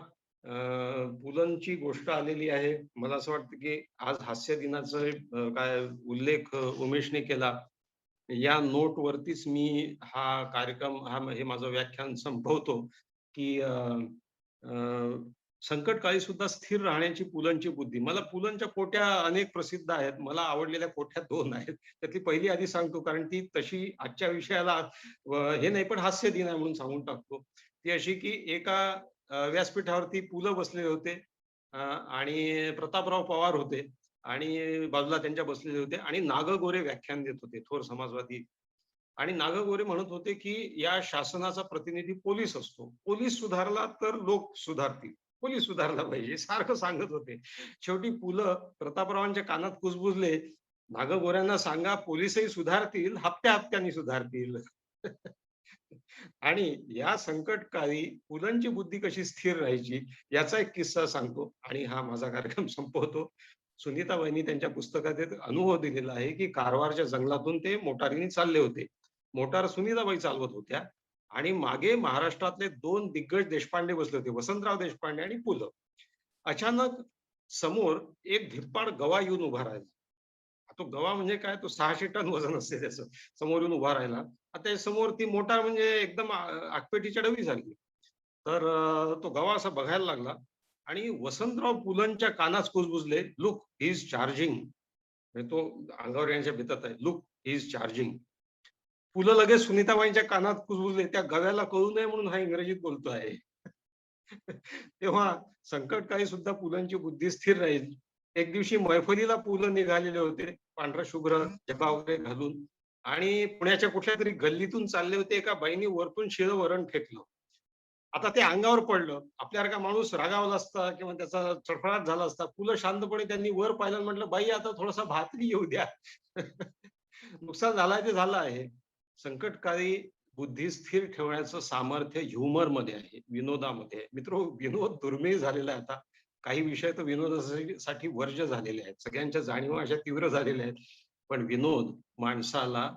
पुलंची गोष्ट आलेली आहे. मला असं वाटतं, की आज हास्य दिनाचा काय उल्लेख उमेशने केला. या नोटवरतीच मी हा कार्यक्रम हे माझं व्याख्यान संपवतो, की संकटकाळी सुद्धा स्थिर राहण्याची पुलंची बुद्धी. मला पुलंच्या कोट्या अनेक प्रसिद्ध आहेत. मला आवडलेल्या कोट्या 2 आहेत. त्यातली पहिली आधी सांगतो, कारण ती तशी आजच्या विषयाला हे नाही, पण हास्य दिन आहे म्हणून सांगून टाकतो. ती अशी, की एका व्यासपीठावरती पु ल बसलेले होते आणि प्रतापराव पवार होते आणि बाजूला त्यांच्या बसलेले होते आणि नाग गोरे व्याख्यान देत होते, थोर समाजवादी. आणि नाग गोरे म्हणत होते, की या शासनाचा प्रतिनिधी पोलीस असतो. पोलीस सुधारला तर लोक सुधारतील. पोलीस सुधारला पाहिजे, सारखं सांगत होते. शेवटी पु ल प्रतापरावांच्या कानात कुजबुजले. नागगोऱ्यांना सांगा पोलीसही सुधारतील, हप्त्या-हप्त्याने सुधारतील. आणि या संकटकाळी पुलंची बुद्धी कशी स्थिर राहायची याचा एक किस्सा सांगतो आणि हा माझा कार्यक्रम संपवतो. सुनीताबाईंनी त्यांच्या पुस्तकात एक अनुभव दिलेला आहे, की कारवारच्या जंगलातून ते मोटारीने चालले होते. मोटार सुनीताबाई चालवत होत्या आणि मागे महाराष्ट्रातले 2 दिग्गज देशपांडे बसले होते, वसंतराव देशपांडे आणि पु ल. अचानक समोर एक धिप्पाड गवा येऊन उभा राहिला. तो गवा म्हणजे काय, तो 600 टन वजन असते त्याचं. समोर येऊन उभा राहिला. आता समोर ती मोटार म्हणजे एकदम आगपेटीच्या डवी झाली. तर तो गवा असा बघायला लागला आणि वसंतराव पुलंच्या कानात कुजबुजले, "लुक ही इज चार्जिंग." म्हणजे तो अंगावर येण्याच्या बेतात आहे. "Look he is charging." Pu La लगेच सुनीताबाईंच्या कानात कुजबुजले, त्या गव्याला कळू नये म्हणून हा इंग्रजीत बोलतो आहे. तेव्हा संकटकाळी सुद्धा पुलंची बुद्धी स्थिर राहील. एक दिवशी मैफलीला पु ल निघालेले होते, पांढरा शुभ्र झब्बा वगैरे घालून आणि पुण्याच्या कुठल्यातरी गल्लीतून चालले होते. एका बाईने वरतून शिळं वरण फेकलं. आता ते अंगावर पडलं. आपल्यासारखा माणूस रागावला असता किंवा त्याचा चडफडाट झाला असता. पु ल शांतपणे त्यांनी वर पाहिलं आणि म्हटलं, "बाई आता थोडासा भातही येऊ द्या." नुकसान झालंय ते झालं आहे. संकटकाळी बुद्धी स्थिर ठेवण्याचं सामर्थ्य ह्युमर मध्ये आहे, विनोदामध्ये आहे. मित्र, विनोद दुर्मिळ झालेला आहे आता. काही विषय तर विनोदासाठी वर्ज्य झालेले आहेत, सगळ्यांच्या जाणीवा अशा तीव्र झालेल्या आहेत. पण विनोद माणसाला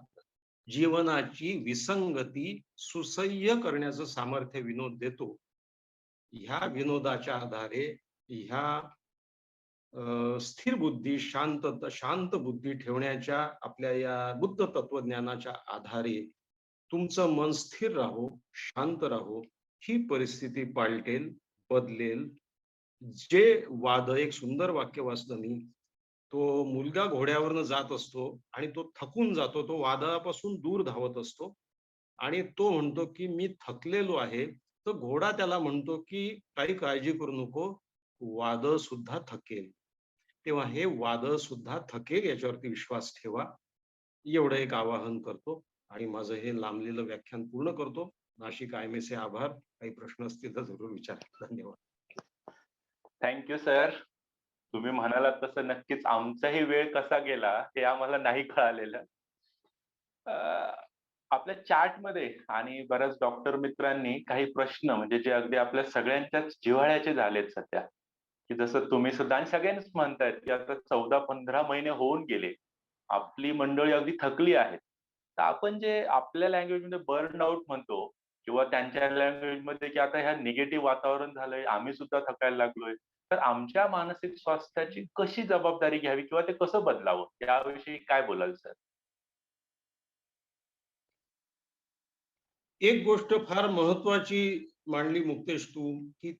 जीवनाची विसंगती सुसह्य करण्याचं सामर्थ्य विनोद देतो. ह्या विनोदाच्या आधारे ह्या स्थिर बुद्धी, शांत बुद्धी ठेवण्याच्या आपल्या या बुद्ध तत्वज्ञानाच्या आधारे तुमचं मन स्थिर राहो, शांत राहो, ही परिस्थिती पालटेल, बदलेल. जे वाद, एक सुंदर वाक्य वाचलं मी, तो मुलगा घोड्यावरनं जात असतो आणि तो थकून जातो, तो वादळापासून दूर धावत असतो आणि तो म्हणतो की मी थकलेलो आहे. तर घोडा त्याला म्हणतो की काही काळजी करू नको, वादळ सुद्धा थकेल. तेव्हा हे वादळ सुद्धा थकेल याच्यावरती विश्वास ठेवा. एवढं एक आवाहन करतो आणि माझं हे लांबलेलं व्याख्यान पूर्ण करतो. नाशिक IMA चे आभार. काही प्रश्न असतील तर जरूर विचारा. धन्यवाद. Thank you sir. तुम्ही म्हणालात तसं नक्कीच आमचाही वेळ कसा गेला हे आम्हाला नाही कळालेलं. आपल्या चॅटमध्ये आणि बऱ्याच डॉक्टर मित्रांनी काही प्रश्न म्हणजे जे अगदी आपल्या सगळ्यांच्याच जिव्हाळ्याचे झालेत सध्या, की जसं तुम्ही सुद्धा आणि सगळ्यांनीच म्हणतायत की आता 14-15 महिने होऊन गेले, आपली मंडळी अगदी थकली आहेत. तर आपण जे आपल्या लँग्वेजमध्ये बर्न आउट म्हणतो किंवा त्यांच्या लँग्वेजमध्ये की आता ह्या निगेटिव्ह वातावरण झालंय, आम्ही सुद्धा थकायला लागलोय. तर आमच्या मानसिक स्वास्थ्याची कशी जबाबदारी घ्यावी किंवा ते कसं बदलावं याविषयी काय बोलाल सर? एक गोष्ट फार महत्वाची मांडली मुक्तेश तू, की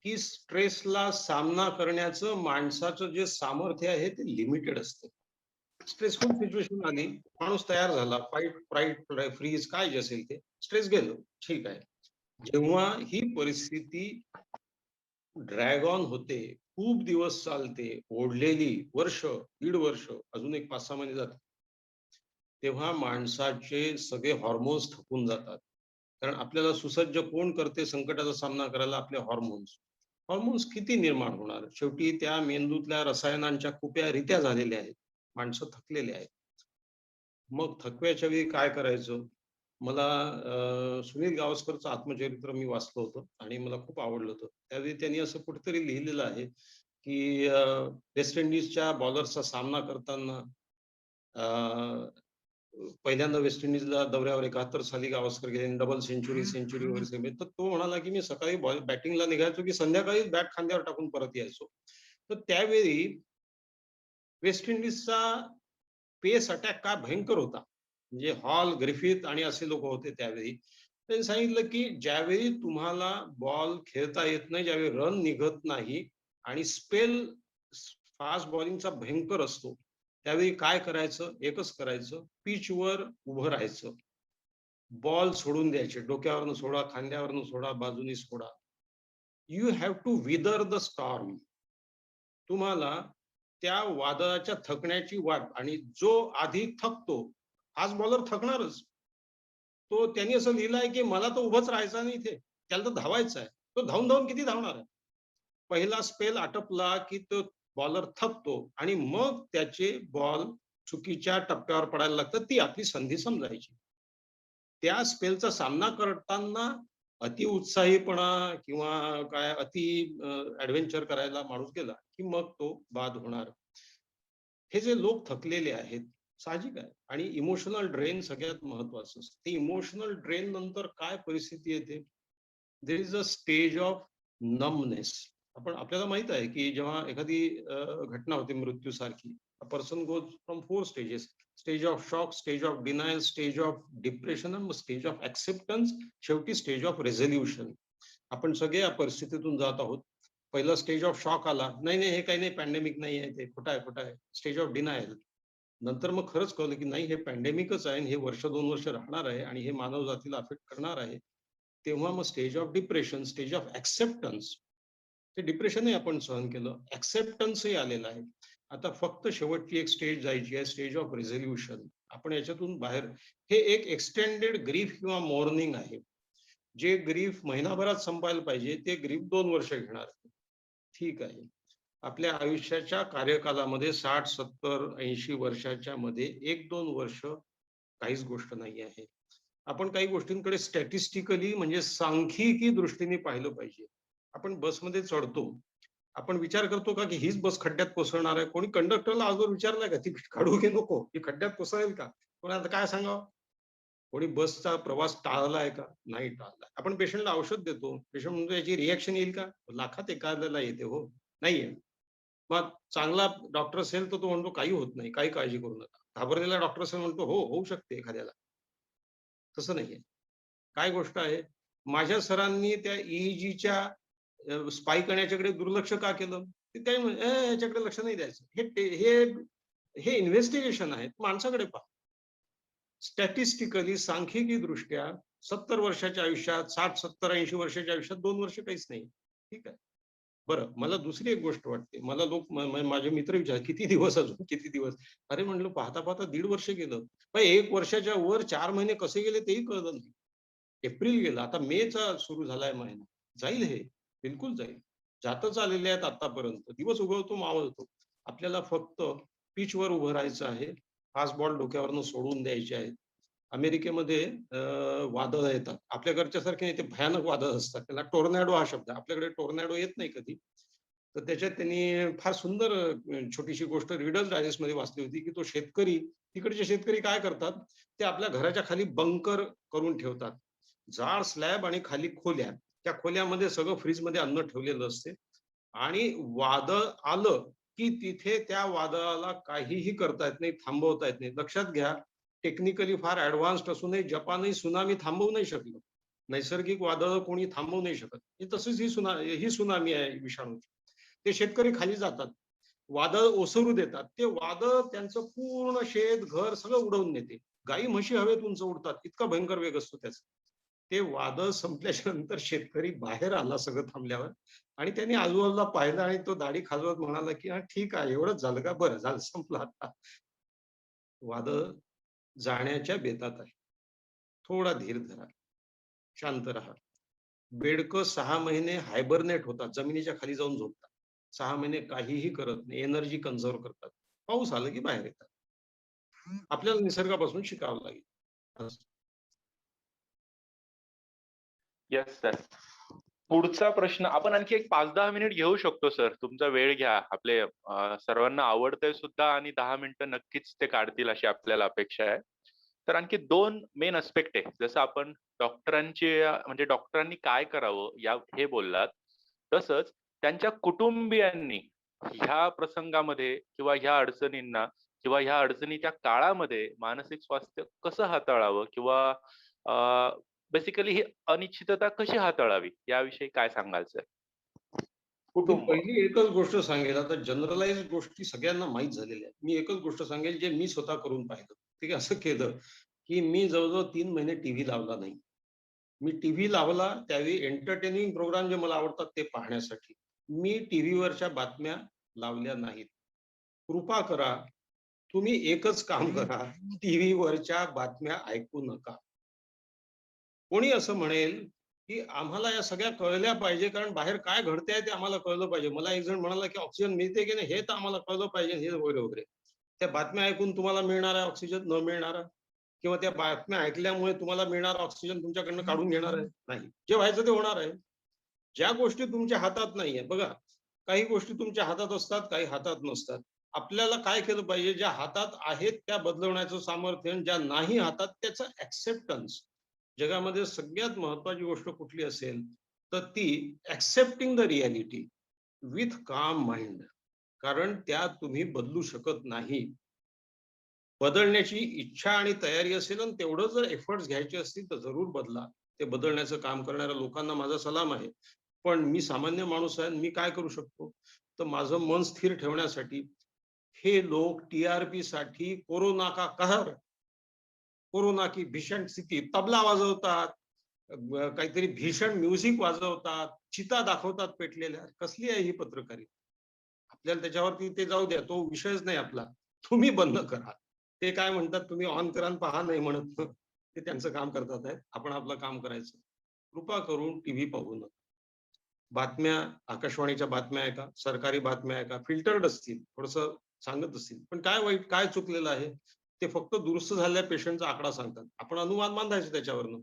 की स्ट्रेसला सामना करण्याचं माणसाचं जे सामर्थ्य आहे ते लिमिटेड असतं. स्ट्रेसफुल सिच्युएशन आली, माणूस तयार झाला, फाईट, फ्राईट, फ्रीज काय जे असेल ते, स्ट्रेस गेलो, ठीक आहे. जेव्हा ही परिस्थिती ड्रॅग ऑन होते, खूप दिवस चालते, ओढलेली, वर्ष, 1.5 वर्ष, अजून एक 5-6 महिने जातात, तेव्हा माणसाचे सगळे हॉर्मोन्स थकून जातात. कारण आपल्याला सुसज्ज कोण करते संकटाचा सामना करायला? आपले हॉर्मोन्स. हॉर्मोन्स किती निर्माण होणार? शेवटी त्या मेंदूतल्या रसायनांच्या कुप्या रित्या झालेल्या आहेत. माणसं थकलेले आहेत. मग थकव्याच्या वेळी काय करायचं? मला सुनील गावस्करचं आत्मचरित्र मी वाचलं होतं आणि मला खूप आवडलं होतं. त्यावेळी त्यांनी असं कुठेतरी लिहिलेलं आहे, की वेस्ट इंडिजच्या बॉलर्सचा सामना करताना पहिल्यांदा वेस्ट इंडिजला दौऱ्यावर 71 साली गावस्कर गेले, डबल सेंचुरी वगैरे केली. तर तो म्हणाला की मी सकाळी बॅटिंगला निघायचो की संध्याकाळी बॅट खांद्यावर टाकून परत यायचो. तर त्यावेळी वेस्ट इंडिजचा पेस अटॅक काय भयंकर होता. म्हणजे हॉल, ग्रिफिथ आणि असे लोक होते त्यावेळी. त्यांनी सांगितलं की ज्यावेळी तुम्हाला बॉल खेळता येत नाही, ज्यावेळी रन निघत नाही आणि स्पेल फास्ट बॉलिंगचा भयंकर असतो, त्यावेळी काय करायचं? एकच करायचं, पिचवर उभं राहायचं, बॉल सोडून द्यायचे, डोक्यावरनं सोडा, खांद्यावरनं सोडा, बाजूनी सोडा. You have to weather the storm. तुम्हाला त्या वादळाच्या थकण्याची वाट, आणि जो आधी थकतो, फास्ट बॉलर थकणारच. तो त्यांनी असं लिहिलं आहे की मला तर उभंच राहायचं नाही इथे, त्याला तर धावायचं आहे. तो धावून धावून किती धावणार आहे? पहिला स्पेल आटपला की तो बॉलर थकतो आणि मग त्याचे बॉल चुकीच्या टप्प्यावर पडायला लागतात. ती आपली संधी समजायची. त्या स्पेलचा सामना करताना अति उत्साहीपणा किंवा काय अति ऍडव्हेंचर करायला माणूस गेला की मग तो बाद होणार. हे जे लोक थकलेले आहेत, साहजिक आहे. आणि इमोशनल ड्रेन सगळ्यात महत्वाचं असतं. ते इमोशनल ड्रेन नंतर काय परिस्थिती येते? There is a stage of numbness. आपल्याला माहित आहे की जेव्हा एखादी घटना होते मृत्यूसारखी, a person goes from 4 stages: stage of shock, stage of denial, stage of depression आणि स्टेज ऑफ ऍक्सेप्टन्स, शेवटी स्टेज ऑफ रेझोल्युशन. आपण सगळे या परिस्थितीतून जात आहोत. पहिला स्टेज ऑफ शॉक आला, नाही नाही हे काही नाही, पॅन्डेमिक नाही आहे, ते खोटं आहे. Stage of denial. नंतर मग खरंच कळलं की नाही, हे पॅन्डेमिकच आहे, हे 1-2 वर्ष राहणार आहे आणि हे मानव जातीला अफेक्ट करणार आहे. तेव्हा मग stage of depression, stage of acceptance. ते डिप्रेशनही आपण सहन केलं, ऍक्सेप्टन्सही आलेलं आहे. आता फक्त शेवटची एक स्टेज जायची आहे, स्टेज ऑफ रेझोल्युशन. आपण याच्यातून बाहेर, हे एक एक्सटेंडेड ग्रीफ किंवा मॉर्निंग आहे. जे ग्रीफ महिनाभरात संपायला पाहिजे ते ग्रीफ 2 वर्ष घेणार. ठीक आहे. आपल्या आयुष्याच्या कार्यकालामध्ये 60, 70, 80 वर्षाच्या मध्ये 1-2 वर्ष काहीच गोष्ट नाही आहे. आपण काही गोष्टींकडे स्टॅटिस्टिकली म्हणजे सांख्यिकी दृष्टीने पाहिलं पाहिजे. आपण बसमध्ये चढतो. आपण विचार करतो का की हीच बस खड्ड्यात कोसळणार आहे? कोणी कंडक्टरला अगोदर विचारलंय का ती काढू की नको? ही खड्ड्यात कोसळेल का? पण आता काय सांगावं? कोणी बसचा प्रवास टाळलाय का? नाही टाळलाय. आपण पेशंटला औषध देतो. पेशंट म्हणतो याची रिएक्शन येईल का? लाखात एखाद्याला येते हो. नाहीये. मग चांगला डॉक्टर असेल तर तो म्हणतो काही होत नाही, काही काळजी करू नका. घाबरलेला डॉक्टर असेल म्हणतो हो, होऊ शकते एखाद्याला. तसं नाहीये. काय गोष्ट आहे, माझ्या सरांनी त्या EEGच्या स्पाइक आणण्याच्याकडे दुर्लक्ष का केलं? ते काय म्हणे, याच्याकडे लक्ष नाही द्यायचं." हे इन्व्हेस्टिगेशन आहे. माणसाकडे पहा. स्टॅटिस्टिकली सांख्यिकी दृष्ट्या 70 वर्षाच्या आयुष्यात, 60, 70, 80 वर्षाच्या आयुष्यात 2 वर्ष काहीच नाही. ठीक आहे. बरं, मला दुसरी एक गोष्ट वाटते. मला लोक माझे मित्र विचारतात, "किती दिवस अजून? किती दिवस?" अरे म्हटलं, "पाहता-पाहता 1.5 वर्ष गेलं." मग 1 वर्षाच्या वर 4 महिने कसे गेले तेही कळलं नाही. एप्रिल गेला, आता मेचा सुरू झालाय महिना. जाईल हे, बिलकुल जाईल. जातच आलेले आहेत आतापर्यंत. दिवस उगवतो, मावळतो. आपल्याला फक्त पिचवर उभं राहायचं आहे. फास्ट बॉल डोक्यावरनं सोडून द्यायचे आहेत. अमेरिकेमध्ये वादळ येतात. आपल्याकडच्यासारखे नाही, ते भयानक वादळ असतात. त्याला टोर्नेडो हा शब्द आहे. आपल्याकडे टोर्नेडो येत नाही कधी. तर त्याच्यात त्यांनी फार सुंदर छोटीशी गोष्ट रीडर्स डायजेस्टमध्ये वाचली होती, की तो शेतकरी, तिकडचे शेतकरी काय करतात, ते आपल्या घराच्या खाली बंकर करून ठेवतात. जाड स्लॅब आणि खाली खोल्या. त्या खोल्यामध्ये सगळं फ्रीजमध्ये अन्न ठेवलेलं असते आणि वादळ आलं, की तिथे त्या वादळाला काहीही करता येत नाही, थांबवता येत नाही. लक्षात घ्या, टेक्निकली फार ॲडव्हान्स्ड असूनही जपानही त्सुनामी थांबवू नाही शकलं. नैसर्गिक वादळं कोणी थांबवू नाही शकत. ही तशीच ही त्सुनामी आहे विषाणूची. ते शेतकरी खाली जातात. वादळ ओसरू देतात. ते वादळ त्यांचं पूर्ण शेत, घर सगळं उडवून नेते. गाई, म्हशी हवेत उंच उडतात. इतका भयंकर वेग असतो त्याचा. ते वादळ संपल्याच्या नंतर शेतकरी बाहेर आला सगळं थांबल्यावर आणि त्यांनी आजूबाजूला पाहिलं आणि तो दाढी खाजवत म्हणाला, की "हां, ठीक आहे. एवढंच झालं का? बरं झालं, संपलं आता." वादळ जाण्याच्या बेतात आहे. थोडा धीर धरा. शांत राहा. बेडकं 6 महिने हायबरनेट होतात. जमिनीच्या खाली जाऊन झोपतात. 6 महिने काहीही करत नाही. एनर्जी कन्झर्व्ह करतात. पाऊस आला की बाहेर येतात. आपल्याला निसर्गापासून शिकावं लागेल. असं. Yes sir. पुढचा प्रश्न आपण आणखी एक 5-10 मिनिट घेऊ शकतो सर. तुमचा वेळ घ्या. आपले सर्वांना आवडतंय सुद्धा आणि 10 मिनिटं नक्कीच ते काढतील अशी आपल्याला अपेक्षा आहे. तर आणखी 2 मेन अस्पेक्ट आहे. जसं आपण म्हणजे डॉक्टरांनी काय करावं हे बोललात. तसंच त्यांच्या कुटुंबियांनी ह्या प्रसंगामध्ये किंवा ह्या अडचणींना किंवा ह्या अडचणीच्या काळामध्ये मानसिक स्वास्थ्य कसं हाताळावं किंवा बेसिकली ही अनिश्चितता कशी हाताळावी याविषयी काय सांगाल सर? मी कुटुंब. पहिली एकच गोष्ट सांगेल, आता जनरलाइज गोष्टी सगळ्यांना माहीत झालेल्या आहेत. मी एकच गोष्ट सांगेल जे मी स्वतः करून पाहिलं. ठीक आहे, असं केलं, की मी जवळ-जवळ 3 महिने टीव्ही लावला नाही. मी टीव्ही लावला त्यावेळी एंटरटेनिंग प्रोग्राम जे मला आवडतात ते पाहण्यासाठी. मी टीव्हीवरच्या बातम्या लावल्या नाहीत. कृपा करा, तुम्ही एकच काम करा, टीव्हीवरच्या बातम्या ऐकू नका. कोणी असं म्हणेल, की आम्हाला या सगळ्या कळल्या पाहिजे कारण बाहेर काय घडतंय ते आम्हाला कळलं पाहिजे. मला एक जण म्हणाला, की ऑक्सिजन मिळते की नाही हे तर आम्हाला कळलं पाहिजे हे वगैरे, वगैरे. त्या बातम्या ऐकून तुम्हाला मिळणारा ऑक्सिजन न मिळणारा किंवा त्या बातम्या ऐकल्यामुळे तुम्हाला मिळणारा ऑक्सिजन तुमच्याकडनं काढून घेणार आहे? नाही. जे व्हायचं ते होणार आहे. ज्या गोष्टी तुमच्या हातात नाहीये बघा, काही गोष्टी तुमच्या हातात असतात, काही हातात नसतात. आपल्याला काय केलं पाहिजे, ज्या हातात आहेत त्या बदलवण्याचं सामर्थ्य आणि ज्या नाही हातात त्याचं ॲक्सेप्टन्स. जगामध्ये सगळ्यात महत्त्वाची गोष्ट कुठली असेल, तर ती ॲक्सेप्टिंग द रिॲलिटी विथ काम माइंड. कारण त्या तुम्ही बदलू शकत नाही. बदलण्याची इच्छा आणि तयारी असेल आणि तेवढं जर एफर्ट्स घ्यायचे असतील तर जरूर बदला. ते बदलण्याचं काम करणाऱ्या लोकांना माझा सलाम आहे. पण मी सामान्य माणूस आहे आणि मी काय करू शकतो? तर माझं मन स्थिर ठेवण्यासाठी हे लोक टी-आर-पी साठी कोरोना का कहर, कोरोना की भीषण स्थिती तबला वाजवतात, काहीतरी भीषण म्युझिक वाजवतात, चिता दाखवतात पेटलेल्या. कसली आहे ही पत्रकारिता? आपल्याला त्याच्यावरती ते जाऊ द्या, तो विषयच नाही आपला. तुम्ही बंद करा. ते काय म्हणतात तुम्ही ऑन करा आणि पहा नाही म्हणत. ते त्यांचं काम करतात आहेत. आपण आपलं काम करायचं. कृपा करून टीव्ही पाहू नका. बातम्या, आकाशवाणीच्या बातम्या ऐका, सरकारी बातम्या ऐका, फिल्टर्ड असतील, थोडंसं सांगत असतील. पण काय वाईट, काय चुकलेलं आहे? ते फक्त दुरुस्त झालेल्या पेशंटचा आकडा सांगतात. आपण अनुमान बांधायचं त्याच्यावरनं.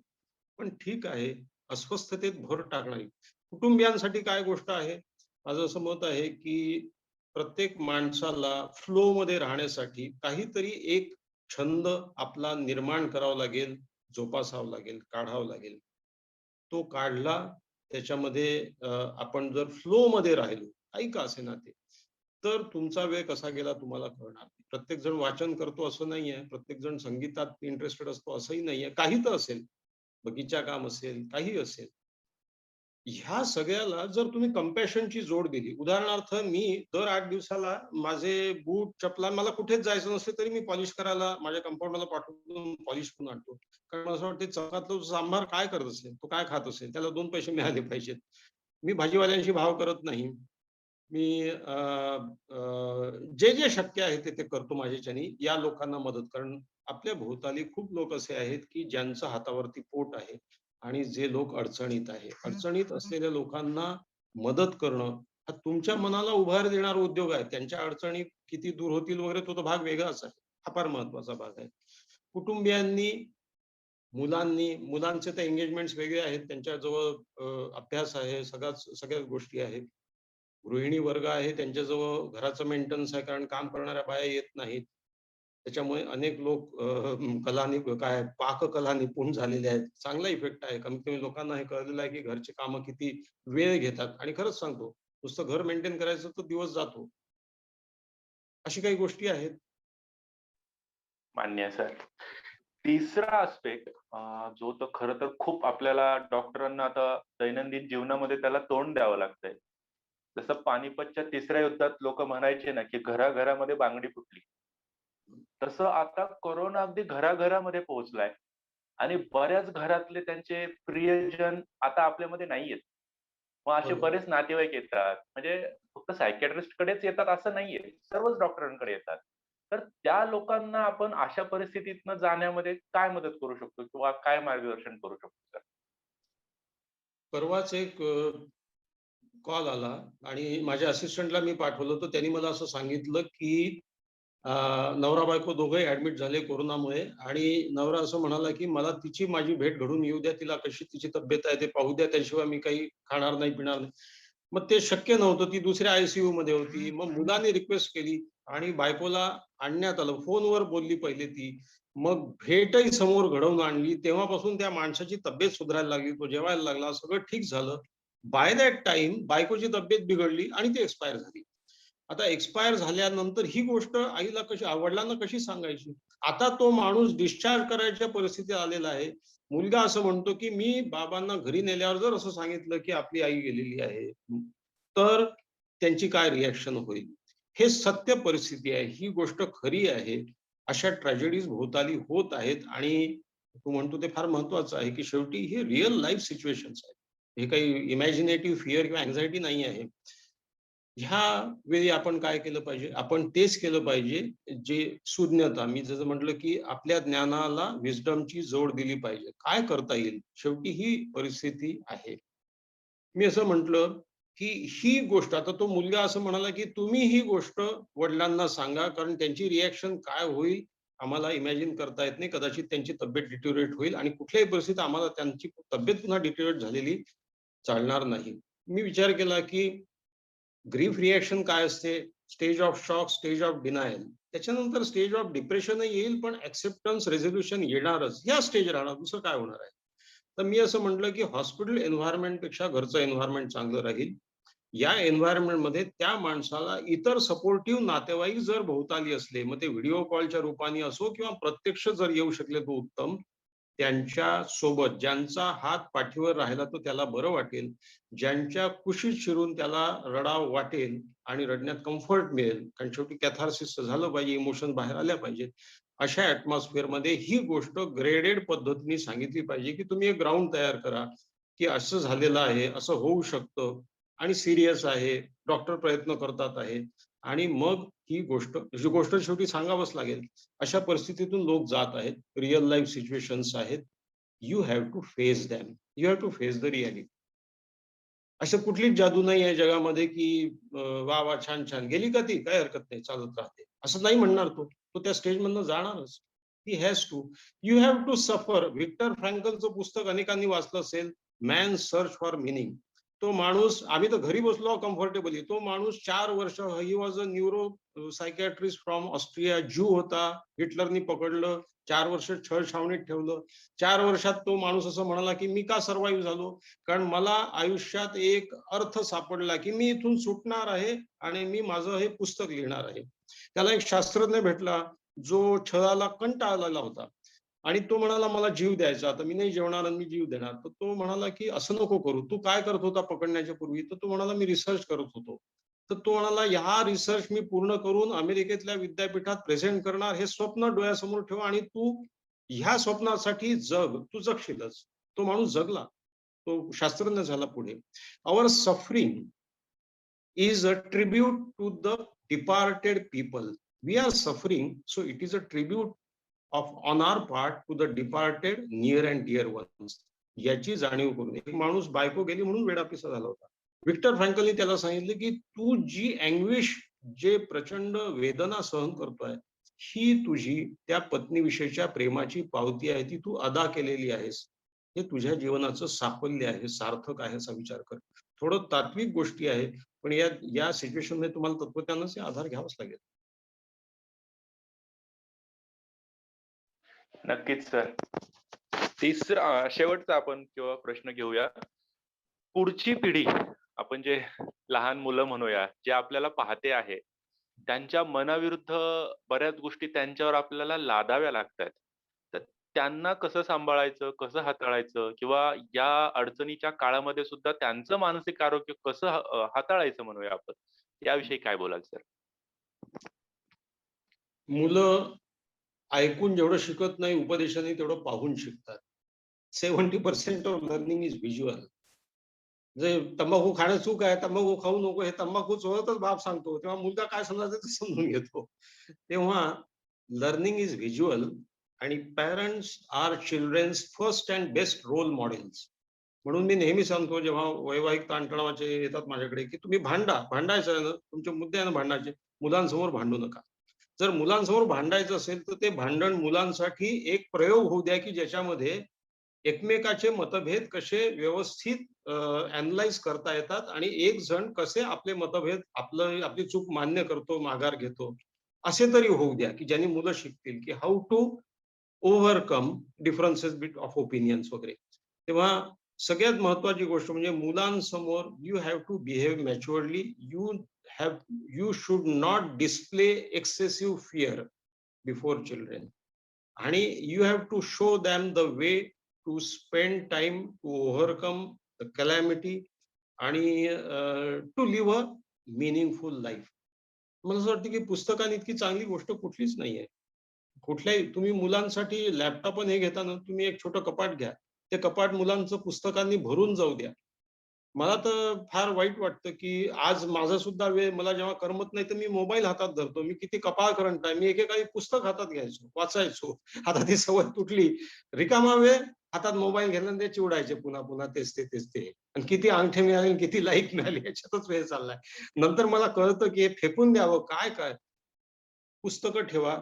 पण ठीक आहे, अस्वस्थतेत भर टाकणारी कुटुंबियांसाठी काय गोष्ट आहे? माझं असं मत आहे, की प्रत्येक माणसाला फ्लोमध्ये राहण्यासाठी काहीतरी एक छंद आपला निर्माण करावा लागेल, जोपासावा लागेल, काढावा लागेल. तो काढला, त्याच्यामध्ये आपण जर फ्लोमध्ये राहिलो, काही का असेना ते, तर तुमचा वेळ कसा गेला तुम्हाला कळणार नाही. प्रत्येक जण वाचन करतो असं नाहीये, प्रत्येक जण संगीतात इंटरेस्टेड असतो असंही नाहीये. काही तर असेल, बगीचा काम असेल, काही असेल. ह्या सगळ्याला जर तुम्ही कंपॅशनची जोड दिली, उदाहरणार्थ मी दर 8 दिवसाला माझे बूट, चपला मला कुठेच जायचं नसलं तरी मी पॉलिश करायला माझ्या कंपाऊंडरला पाठवून पॉलिश करून आणतो. कारण मला असं वाटतं चौकातला सांभार काय करत असेल, तो काय खात असेल, त्याला 2 पैसे मिळाले पाहिजेत. मी भाजीवाल्यांशी भाव करत नाही. मी जे शक्य आहे ते करतो माझ्याच्यानी या लोकांना मदत. कारण आपल्या भोवताली खूप लोक असे आहेत, की ज्यांचं हातावरती पोट आहे आणि जे लोक अडचणीत आहे. अडचणीत असलेल्या लोकांना मदत करणं हा तुमच्या मनाला उभार देणारा उद्योग आहे. त्यांच्या अडचणी किती दूर होतील वगैरे तो भाग वेगळाच आहे. हा फार महत्वाचा भाग आहे. कुटुंबियांनी, मुलांचे तर एंगेजमेंट्स वेगळे आहेत. त्यांच्याजवळ अभ्यास आहे, सगळ्याच गोष्टी आहेत. गृहिणी वर्ग आहे, त्यांच्याजवळ घराचं मेंटेनन्स आहे, कारण काम करणाऱ्या बाया येत नाहीत. त्याच्यामुळे अनेक लोक पाककला निपुण झालेले आहेत. चांगला इफेक्ट आहे. कमीत कमी लोकांना हे कळलेलं आहे, की घरची कामं किती वेळ घेतात. आणि खरंच सांगतो, नुसतं घर मेंटेन करायचं तर दिवस जातो. अशी काही गोष्टी आहेत. मान्य आहे सर. तिसरा आस्पेक्ट जो तर खरं तर खूप आपल्याला डॉक्टरांना आता दैनंदिन जीवनामध्ये त्याला तोंड द्यावं लागतंय. जसं पानिपतच्या तिसऱ्या युद्धात लोक म्हणायचे ना, की घराघरामध्ये बांगडी फुटली. तसं आता कोरोना अगदी घराघरामध्ये पोहोचलाय आणि बऱ्याच घरातले त्यांचे प्रियजन आता आपल्यामध्ये नाहीयेत. मग असे बरोबर. बरेच नातेवाईक येतात. म्हणजे फक्त सायकियाट्रिस्ट कडेच येतात असं नाहीये. सर्वच डॉक्टरांकडे येतात. तर त्या लोकांना आपण अशा परिस्थितीतनं जाण्यामध्ये काय मदत करू शकतो किंवा काय मार्गदर्शन करू शकतो सर? परवाच एक कॉल आला आणि माझ्या असिस्टंटला मी पाठवलं होतं. त्यांनी मला असं सांगितलं, की नवरा बायको दोघंही ऍडमिट झाले कोरोनामुळे आणि नवरा असं म्हणाला, की मला तिची माझी भेट घडून येऊ द्या, तिला कशी तिची तब्येत आहे ते पाहू द्या, त्याशिवाय मी काही खाणार नाही, पिणार नाही. मग ते शक्य नव्हतं. ती दुसऱ्या ICU मध्ये होती. मग मुलाने रिक्वेस्ट केली आणि बायकोला आणण्यात आलं. फोनवर बोलली पहिले ती. मग भेटही समोर घडवून आणली. तेव्हापासून त्या माणसाची तब्येत सुधारायला लागली. तो जेवायला लागला. सगळं ठीक झालं. बाय दॅट टाईम बायकोची तब्येत बिघडली आणि ती एक्सपायर झाली. आता एक्सपायर झाल्यानंतर ही गोष्ट आईला वडिलांना कशी सांगायची? आता तो माणूस डिस्चार्ज करायच्या परिस्थितीत आलेला आहे. मुलगा असं म्हणतो, की मी बाबांना घरी नेल्यावर जर असं सांगितलं, की आपली आई गेलेली आहे, तर त्यांची काय रिएक्शन होईल? हे सत्य परिस्थिती आहे. ही गोष्ट खरी आहे. अशा ट्रॅजेडीज भोवताली होत आहेत आणि तू म्हणतो ते फार महत्वाचं आहे, की शेवटी हे रिअल लाईफ सिच्युएशन्स आहेत. हे काही इमॅजिनेटिव्ह फिअर किंवा अँक्झायटी नाही आहे. ह्या वेळी आपण काय केलं पाहिजे? आपण तेच केलं पाहिजे, जे सुज्ञता मी जसं म्हटलं, की आपल्या ज्ञानाला विस्डमची जोड दिली पाहिजे. काय करता येईल? शेवटी ही परिस्थिती आहे. मी असं म्हटलं, की ही गोष्ट आता तो मुलगा असं म्हणाला, की तुम्ही ही गोष्ट वडिलांना सांगा, कारण त्यांची रिएक्शन काय होईल आम्हाला इमॅजिन करता येत नाही. कदाचित त्यांची तब्येत डिटेरिओरेट होईल आणि कुठल्याही परिस्थितीत आम्हाला त्यांची तब्येत पुन्हा डिटेरिओरेट झालेली चालणार नाही. मी विचार केला, की ग्रीफ रिएक्शन काय असते? Stage of shock, stage of denial. त्याच्यानंतर स्टेज ऑफ डिप्रेशनही येईल, पण एक्सेप्टन्स, रेझोल्यूशन येणारच. ह्या स्टेज राहणार, दुसरं काय होणार आहे? तर मी असं म्हटलं, की हॉस्पिटल एन्व्हायर्नमेंटपेक्षा घरचं एन्व्हायर्नमेंट चांगलं राहील. या एन्व्हायर्नमेंटमध्ये त्या माणसाला इतर सपोर्टिव्ह नातेवाईक जर भोवताली असले, मग ते व्हिडिओ कॉलच्या रूपाने असो किंवा प्रत्यक्ष जर येऊ शकले तर उत्तम. त्यांच्या सोबत ज्यांचा हात पाठीवर राहिला तर त्याला बरं वाटेल. ज्यांच्या कुशीत शिरून त्याला रडावं वाटेल आणि रडण्यात कम्फर्ट मिळेल. कारण शेवटी कॅथार्सिस झालं पाहिजे, इमोशन बाहेर आल्या पाहिजेत. अशा ॲटमॉस्फिअरमध्ये ही गोष्ट ग्रेडेड पद्धतीने सांगितली पाहिजे, की तुम्ही एक ग्राउंड तयार करा, की असं झालेलं आहे, असं होऊ शकतं आणि सीरियस आहे. डॉक्टर प्रयत्न करतात आहेत आणि मग ही गोष्ट शेवटी सांगावंच लागेल. अशा परिस्थितीतून लोक जात आहेत. रिअल लाईफ सिच्युएशन्स आहेत. You have to face them. You have to face the reality. असं कुठलीच जादू नाही आहे जगामध्ये, की वाह! वाह! छान, छान. गेली का ती? काही हरकत नाही, चालत राहते. असं नाही म्हणणार तो. तो त्या स्टेजमधनं जाणारच. He has to, you have to suffer. Victor फ्रँकलचं पुस्तक अनेकांनी वाचलं असेल, मॅन सर्च फॉर मिनिंग. तो माणूस, आम्ही तर घरी बसलो कम्फर्टेबली, तो माणूस 4 वर्ष, he was a neuro psychiatrist from Austria, Jew होता, हिटलरनी पकडलं, 4 वर्ष छळ छावणीत ठेवलं. 4 वर्षात तो माणूस असं म्हणाला की मी का सर्व्हाइव्ह झालो, कारण मला आयुष्यात एक अर्थ सापडला की मी इथून सुटणार आहे आणि मी माझं हे पुस्तक लिहिणार आहे. त्याला एक शास्त्रज्ञ भेटला जो छळाला कंटाळलेला होता आणि तो म्हणाला मला जीव द्यायचा, आता मी नाही जेवणार आणि मी जीव देणार. तर तो म्हणाला की असं नको करू, तू काय करत होता पकडण्याच्या पूर्वी? तर तो म्हणाला मी रिसर्च करत होतो. तर तो म्हणाला ह्या रिसर्च मी पूर्ण करून अमेरिकेतल्या विद्यापीठात प्रेझेंट करणार, हे स्वप्न डोळ्यासमोर ठेव आणि तू ह्या स्वप्नासाठी जग, तू जगशीलच. तो माणूस जगला, तो शास्त्रज्ञ झाला पुढे. आवर suffering is a tribute to the departed people. We are suffering, so it is a tribute of on our part to the departed near and dear ones. याची जाणीव करून, एक माणूस बायको गेली म्हणून वेडापिसा झाला होता. विक्टर फ्रँकलने त्याला सांगितले की तू जी अँग्विश, जे प्रचंड वेदना सहन करतोय, ही तुझी त्या पत्नीविषयीच्या प्रेमाची पावती आहे, ती तू अदा केलेली आहेस. हे तुझ्या जीवनाचं साफल्य आहे, सार्थक आहे असा विचार कर. थोडं तात्विक गोष्टी आहे, पण या सिच्युएशन मध्ये तुम्हाला तत्वज्ञानाचे आधार घ्यावाच लागेल. नक्कीच सर. तिसरा शेवटचा आपण किंवा प्रश्न घेऊया. पुढची पिढी, आपण जे लहान मुलं म्हणूया, जे आपल्याला पाहते आहे, त्यांच्या मनाविरुद्ध बऱ्याच गोष्टी त्यांच्यावर आपल्याला लादाव्या लागतात. तर त्यांना कसं सांभाळायचं, कसं हाताळायचं, किंवा या अडचणीच्या काळामध्ये सुद्धा त्यांचं मानसिक आरोग्य कसं हाताळायचं म्हणूया आपण, याविषयी काय बोलाल सर? मुलं ऐकून जेवढं शिकत नाही, उपदेशाने तेवढं पाहून शिकतात. 70% ऑफ लर्निंग इज व्हिज्युअल. जे तंबाखू खाणं चूक आहे, तंबाखू खाऊ नको, हे तंबाखू चोळतच बाप सांगतो, तेव्हा मुलगा काय समजायचं ते समजून घेतो. तेव्हा लर्निंग इज व्हिज्युअल आणि parents are childrens first and best role models. म्हणून मी नेहमी सांगतो, जेव्हा वैवाहिक ताणतणावाचे येतात माझ्याकडे, की तुम्ही भांडायचं आहे ना, तुमचे मुद्दे आहे ना भांडणाचे, मुलांसमोर भांडू नका. जर मुलांसमोर भांडायचं असेल तर ते भांडण मुलांसाठी एक प्रयोग होऊ द्या की ज्याच्यामध्ये एकमेकाचे मतभेद कसे व्यवस्थित अॅनलाइज करता येतात आणि एक जण कसे आपले मतभेद, आपली चूक मान्य करतो, माघार घेतो, असे तरी होऊ द्या की ज्यांनी मुलं शिकतील की how to overcome differences of opinions वगैरे. तेव्हा सगळ्यात महत्वाची गोष्ट म्हणजे मुलांसमोर you have to behave maturely. You should not display excessive fear before children आणि you have to show them the way to spend time to overcome the calamity आणि to live a meaningful life. मला असं वाटतं की पुस्तकाने इतकी चांगली गोष्ट कुठलीच नाहीये. कुठल्याही तुम्ही मुलांसाठी लॅपटॉप हे घेताना तुम्ही एक छोटं कपाट घ्या, ते कपाट मुलांचं पुस्तकांनी भरून जाऊ द्या. मला तर फार वाईट वाटतं की आज माझा सुद्धा वेळ, मला जेव्हा करमत नाही तर मी मोबाईल हातात धरतो. मी किती कपाळकरंट आहे, मी एकेकाळी पुस्तक हातात घ्यायचो, वाचायचो. आता ती सवय तुटली. रिकामा वेळ हातात मोबाईल घेतला ते चिवडायचे पुन्हा पुन्हा तेच ते आणि किती अंगठे मिळाले, किती लाईक मिळाली, याच्यातच वेळ चाललाय. नंतर मला कळतं की हे फेकून द्यावं. काय पुस्तकं ठेवा.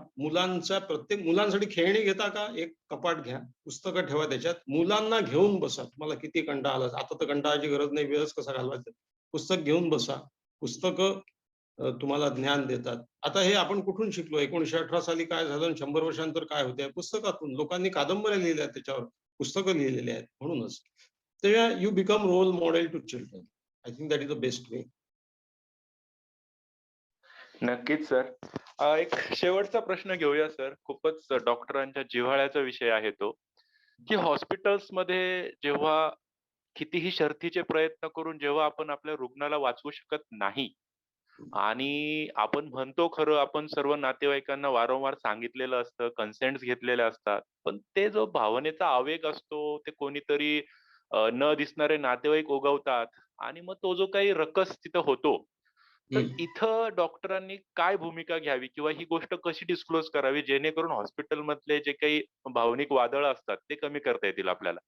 प्रत्येक मुलांसाठी खेळणी घेता का, एक कपाट घ्या, पुस्तकं ठेवा त्याच्यात, मुलांना घेऊन बसा. तुम्हाला किती कंटाळा आला, आता तर कंटाळाची गरज नाही, वेळच कसा घालवायचा, पुस्तक घेऊन बसा. पुस्तकं तुम्हाला ज्ञान देतात. आता हे आपण कुठून शिकलो? 1918 साली काय झालं आणि 100 वर्षांतर काय होते? पुस्तकातून. लोकांनी कादंबऱ्या लिहिल्या आहेत, त्याच्यावर पुस्तकं लिहिलेली आहेत. म्हणूनच तेव्हा you become role model to children. I think that is the best way. नक्कीच सर. एक शेवटचा प्रश्न घेऊया सर. खूपच डॉक्टरांच्या जिव्हाळ्याचा विषय आहे तो, की हॉस्पिटल्समध्ये जेव्हा कितीही शर्थीचे प्रयत्न करून जेव्हा आपण आपल्या रुग्णाला वाचवू शकत नाही, आणि आपण म्हणतो खरं, आपण सर्व नातेवाईकांना वारंवार सांगितलेलं असतं, कन्सेंट्स घेतलेले असतात, पण ते जो भावनेचा आवेग असतो, ते कोणीतरी न दिसणारे नातेवाईक ओघवतात आणि मग तो जो काही रकस तिथं होतो, तर इथं डॉक्टरांनी काय भूमिका घ्यावी किंवा ही गोष्ट कशी डिस्क्लोज करावी, जेणेकरून हॉस्पिटल मधले जे काही भावनिक वादळ असतात ते कमी करता येतील आपल्याला?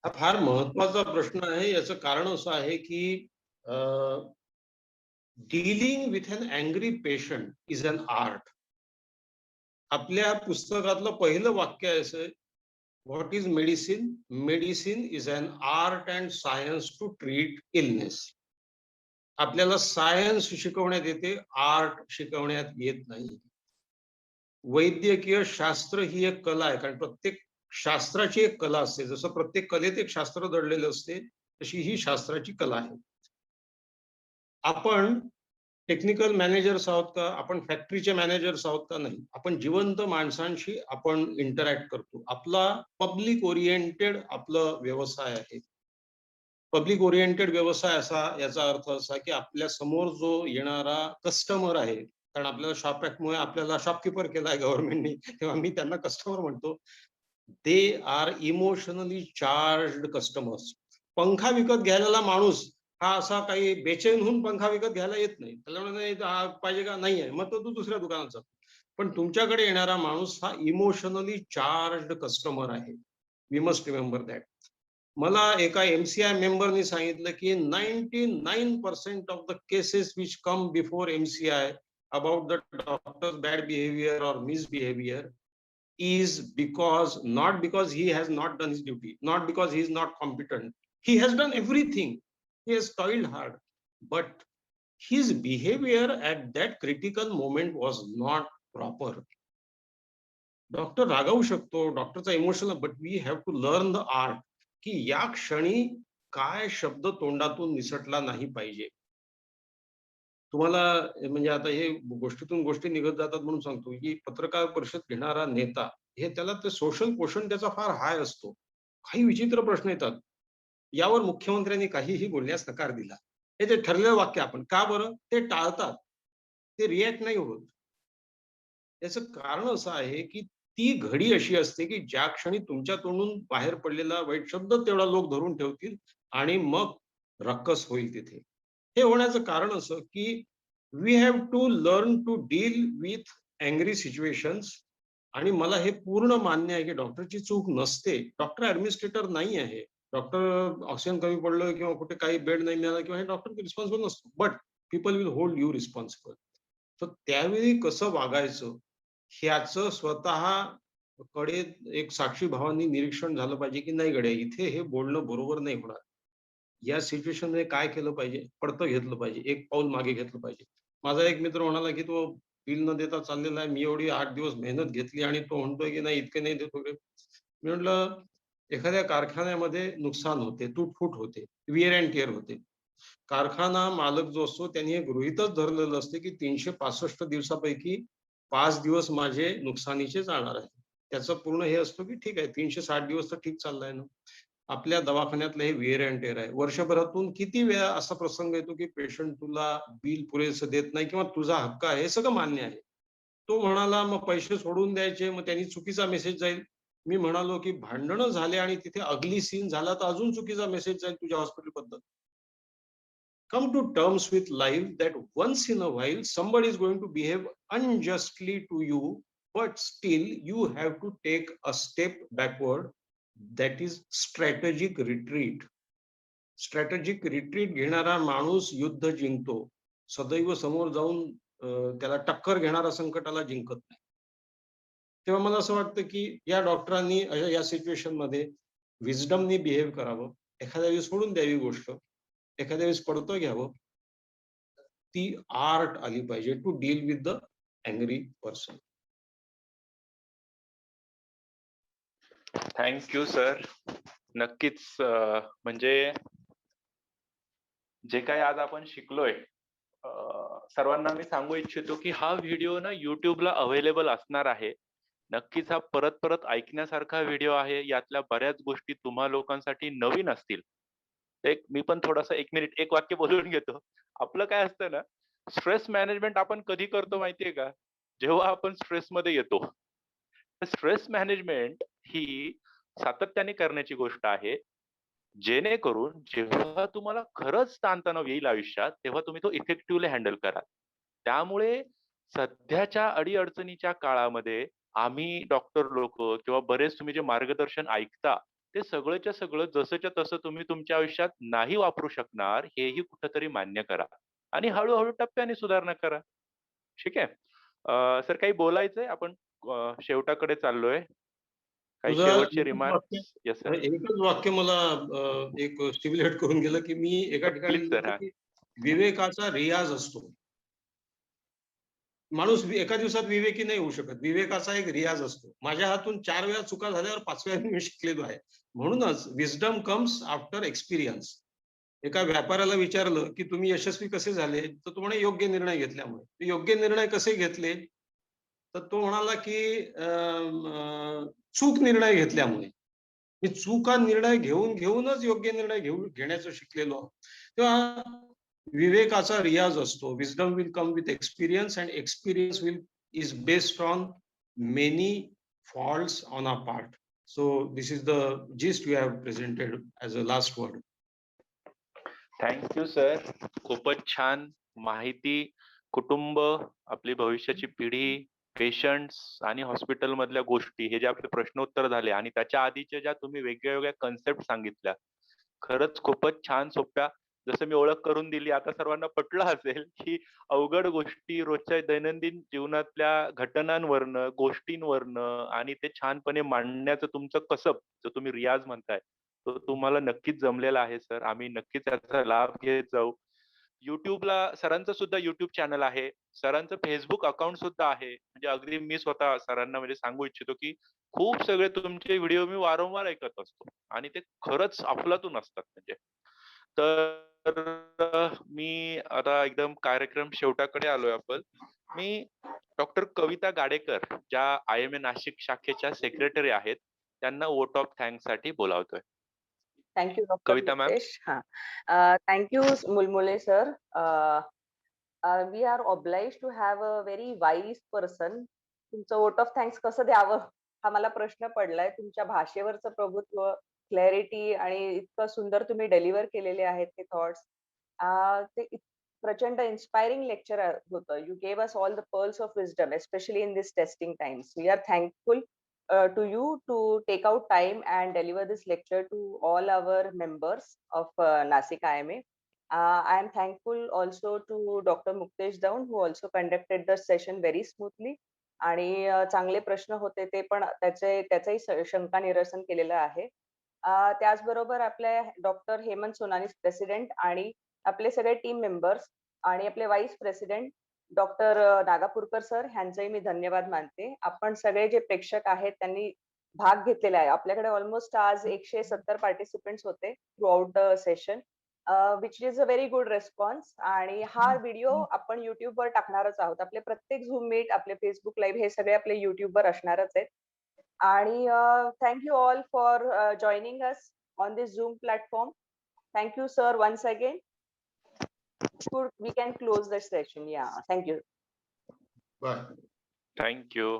हा फार महत्वाचा प्रश्न आहे. याचं कारण असं आहे की dealing with an angry patient is an art. आपल्या पुस्तकातलं पहिलं वाक्य आहे असं, what is medicine? Medicine is an art and science to treat illness. आपल्याला सायन्स शिकवण्यात येते, आर्ट शिकवण्यात येत नाही. वैद्यकीय शास्त्र ही एक कला आहे, कारण प्रत्येक शास्त्राची एक कला असते. जसं प्रत्येक कलेत एक शास्त्र दडलेलं असते, तशी ही शास्त्राची कला आहे. आपण टेक्निकल मॅनेजर्स आहोत का? आपण फॅक्टरीचे मॅनेजर्स आहोत का? नाही. आपण जिवंत माणसांशी आपण इंटरॅक्ट करतो. आपला पब्लिक ओरिएंटेड आपलं व्यवसाय आहे. पब्लिक ओरिएंटेड व्यवसाय असा, याचा अर्थ असा की आपल्या समोर जो येणारा कस्टमर आहे, कारण आपल्याला शॉप ॲक्टमुळे आपल्याला शॉपकीपर केलाय गव्हर्नमेंटनी, तेव्हा मी त्यांना कस्टमर म्हणतो. They are emotionally charged customers. पंखा विकत घ्यायला माणूस हा असा काही बेचैन होऊन पंखा विकत घ्यायला येत नाही. त्याला म्हणत नाही हा पाहिजे का? नाही आहे. मग तो तू दुसऱ्या दुकानात जातो. पण तुमच्याकडे येणारा माणूस हा इमोशनली चार्ज्ड कस्टमर आहे. We must remember that. मला एका एमसीआय मेंबरनी सांगितलं की 99% of the cases which come before MCI about the doctors bad behaviour or misbehaviour is not because he has not done his duty, not because he is not competent. He has done everything. He has toiled hard, but his behavior at that critical moment was not proper. Doctor रागावू शकतो, डॉक्टरचा emotional, but we have to learn the art की या क्षणी काय शब्द तोंडातून निसटला नाही पाहिजे. तुम्हाला म्हणजे आता हे गोष्टीतून गोष्टी निघत जातात म्हणून सांगतो की पत्रकार परिषद घेणारा नेता हे त्याला ते सोशल क्वोशंट त्याचा फार हाय असतो. काही विचित्र प्रश्न येतात. यावर मुख्यमंत्र्यांनी काहीही बोलण्यास नकार दिला. हे ते ठरलेलं वाक्य आपण का बरं? ते टाळतात. ते रिएक्ट नाही होत. याचं कारण असं आहे की ती घडी अशी असते की ज्या क्षणी तुमच्या तोंडून बाहेर पडलेला वाईट शब्द तेवढा लोक धरून ठेवतील आणि मग रक्कस होईल तिथे. हे होण्याचं कारण असं की we have to learn to deal with angry situations. आणि मला हे पूर्ण मान्य आहे की डॉक्टरची चूक नसते. डॉक्टर ऍडमिनिस्ट्रेटर नाही आहे. डॉक्टर ऑक्सिजन कमी पडलं किंवा कुठे काही बेड नाही मिळाला किंवा हे डॉक्टर रिस्पॉन्सिबल नसतो. But people will hold you responsible. तर त्यावेळी कसं वागायचं ह्याचं स्वतः कडे एक साक्षी भावांनी निरीक्षण झालं पाहिजे की नाही गड्या इथे हे बोलणं बरोबर नाही होणार. या सिच्युएशन मध्ये काय केलं पाहिजे? पडतं घेतलं पाहिजे. एक पाऊल मागे घेतलं पाहिजे. माझा एक मित्र म्हणाला की तो बिल न देता चाललेला आहे. मी एवढी 8 दिवस मेहनत घेतली आणि तो म्हणतोय की नाही इतके नाही देत वगैरे. मी म्हटलं एखाद्या कारखान्यामध्ये नुकसान होते, तुटफूट होते, विअर अँड टिअर होते. कारखाना मालक जो असतो त्यांनी हे गृहीतच धरलेलं असते की 365 दिवसापैकी 5 दिवस माझे नुकसानीचे जाणार आहे. त्याचं पूर्ण हे असतो की ठीक आहे 360 दिवस तर ठीक चाललाय ना. आपल्या दवाखान्यातलं हे विअर अँड टिअर आहे. वर्षभरातून किती वेळा असा प्रसंग येतो की पेशंट तुला बिल पुरेसं देत नाही किंवा तुझा हक्क आहे हे सगळं मान्य आहे. तो म्हणाला मग पैसे सोडून द्यायचे, मग त्यांनी चुकीचा मेसेज जाईल. मी म्हणालो की भांडणं झाले आणि तिथे अगली सीन झाला तर अजून चुकीचा मेसेज जाईल तुझ्या हॉस्पिटलबद्दल. Come to terms with life that once in a while somebody is going to behave unjustly to you, but still you have to take a step backward. That is strategic retreat. Strategic retreat घेणारा माणूस युद्ध जिंकतो. सदैव समोर जाऊन त्याला टक्कर घेणारा संकटाला जिंकत नाही. तेव्हा मला असं वाटतं की या डॉक्टरांनी या सिच्युएशन मध्ये विजडमनी बिहेव करावं. एखाद्या वेळी सोडून द्यावी गोष्ट, एखाद्या वेळेस पडतं घ्यावं. ती आर्ट आली पाहिजे to deal with the angry person. Thank you sir. नक्कीच म्हणजे जे काही आज आपण शिकलोय सर्वांना मी सांगू इच्छितो की हा व्हिडिओ ना युट्यूबला अवेलेबल असणार आहे. नक्कीच हा परत परत ऐकण्यासारखा व्हिडिओ आहे. यातल्या बऱ्याच गोष्टी तुम्हा लोकांसाठी नवीन असतील. एक मी पण थोडासा 1 मिनिट 1 वाक्य बोलून घेतो. आपलं काय असतं ना, स्ट्रेस मॅनेजमेंट आपण कधी करतो माहितीये का? जेव्हा आपण स्ट्रेसमध्ये येतो. स्ट्रेस मॅनेजमेंट ही सातत्याने करण्याची गोष्ट आहे. जेणेकरून जेव्हा तुम्हाला खरंच ताणतणाव येईल आयुष्यात, तेव्हा तुम्ही तो इफेक्टिव्हली हँडल कराल. त्यामुळे सध्याच्या अडी-अडचणीच्या काळामध्ये आम्ही डॉक्टर लोकं किंवा बरेच तुम्ही जे मार्गदर्शन ऐकता, ते सगळंच्या सगळं जसंच्या तसं तुम्ही तुमच्या आयुष्यात नाही वापरू शकणार, हेही कुठेतरी मान्य करा आणि हळू-हळू टप्प्याने सुधारणा करा. ठीक आहे? सर काही बोलायचंय आपण शेवटाकडे चाललोय. काही तुझं शेवटचे एकच रिमार्क्स? Yes sir. एकच वाक्य मला एक स्टिम्युलेट करून गेलं की मी एका ठिकाणी प्लीज सर. लिहिलं की विवेकाचा रियाज असतो. माणूस एका दिवसात विवेकी नाही होऊ शकत. विवेकाचा एक रियाज असतो. माझ्या हातून 4 वेळा चुका झाल्यावर 5व्या मी शिकलेलो आहे. म्हणूनच विस्डम कम्स आफ्टर एक्सपिरियन्स. एका व्यापाऱ्याला विचारलं की तुम्ही यशस्वी कसे झाले? तर तो म्हणे योग्य निर्णय घेतल्यामुळे. योग्य निर्णय कसे घेतले? तर तो म्हणाला की चूक निर्णय घेतल्यामुळे. मी चूक निर्णय घेऊनच योग्य निर्णय घेण्याचं शिकलेलो आहोत. तेव्हा विवेकाचा रियाज असतो. Wisdom will come with experience and experience is based on many faults on our part. So this is the gist we have presented as a last word. Thank you sir. खूपच छान माहिती. कुटुंब, आपली भविष्याची पिढी, पेशंट्स आणि हॉस्पिटल मधल्या गोष्टी, हे जे आपले प्रश्नोत्तर झाले आणि त्याच्या आधीच्या ज्या तुम्ही वेगळ्या वेगळ्या कन्सेप्ट सांगितल्या, खरंच खूपच छान सोप्या. जसं मी ओळख करून दिली, आता सर्वांना पटलं असेल की अवघड गोष्टी रोजच्या दैनंदिन जीवनातल्या घटनांवरनं, गोष्टींवरनं आणि ते छानपणे मांडण्याचं तुमचं कसब, जो तुम्ही रियाज म्हणताय, तो तुम्हाला नक्कीच जमलेला आहे सर. आम्ही नक्कीच त्याचा लाभ घेत जाऊ. YouTubeला सरांचं सुद्धा YouTube चॅनल आहे. सरांचं Facebook अकाउंट सुद्धा आहे. म्हणजे अगदी मी स्वतः सरांना म्हणजे सांगू इच्छितो की खूप सगळे तुमचे व्हिडिओ मी वारंवार ऐकत असतो आणि ते खरंच अफलातून असतात म्हणजे. तर मी आता एकदम कार्यक्रम शेवटाकडे आलोय आपण. मी डॉक्टर कविता गाडेकर, ज्या IMA नाशिक शाखेच्या सेक्रेटरी आहेत, त्यांना वोट ऑफ थँक्स साठी बोलावतोय. Thank you, Dr. Kavita ma'am. Mukesh. Thank you, Mulmule sir. We are obliged to have a very wise person. तुमचं वोट ऑफ थँक्स कसं द्यावं हा मला प्रश्न पडलाय. तुमच्या भाषेवरचं प्रभुत्व, क्लॅरिटी आणि इतकं सुंदर तुम्ही डेलिव्हर केलेले आहेत ते थॉट्स. ते प्रचंड इन्स्पायरिंग लेक्चर होतं. You gave us all the pearls of wisdom, especially in this testing times. We are thankful to you to take out time and deliver this lecture to all our members of Nasik IMA. I am thankful also to Dr. Muktesh Daun, who also conducted the session very smoothly. आणि चांगले प्रश्न होते ते पण त्याचंही शंका निरसन केलेलं आहे. त्याचबरोबर आपले डॉक्टर हेमंत सोनानी प्रेसिडेंट आणि आपले सगळे टीम मेंबर्स आणि आपले व्हाईस प्रेसिडेंट डॉक्टर नागापूरकर सर ह्यांचंही मी धन्यवाद मानते. आपण सगळे जे प्रेक्षक आहेत त्यांनी भाग घेतलेला आहे. आपल्याकडे ऑलमोस्ट आज 170 पार्टिसिपेंट्स होते throughout the session, which is a very good response. आणि हा व्हिडिओ आपण युट्यूबवर टाकणारच आहोत. आपले प्रत्येक झूम मीट, आपले फेसबुक लाईव्ह हे सगळे आपले युट्यूबवर असणारच आहेत. आणि thank you all for joining us on this zoom platform. Thank you sir once again. We can close the session. Yeah, thank you. Bye. Thank you.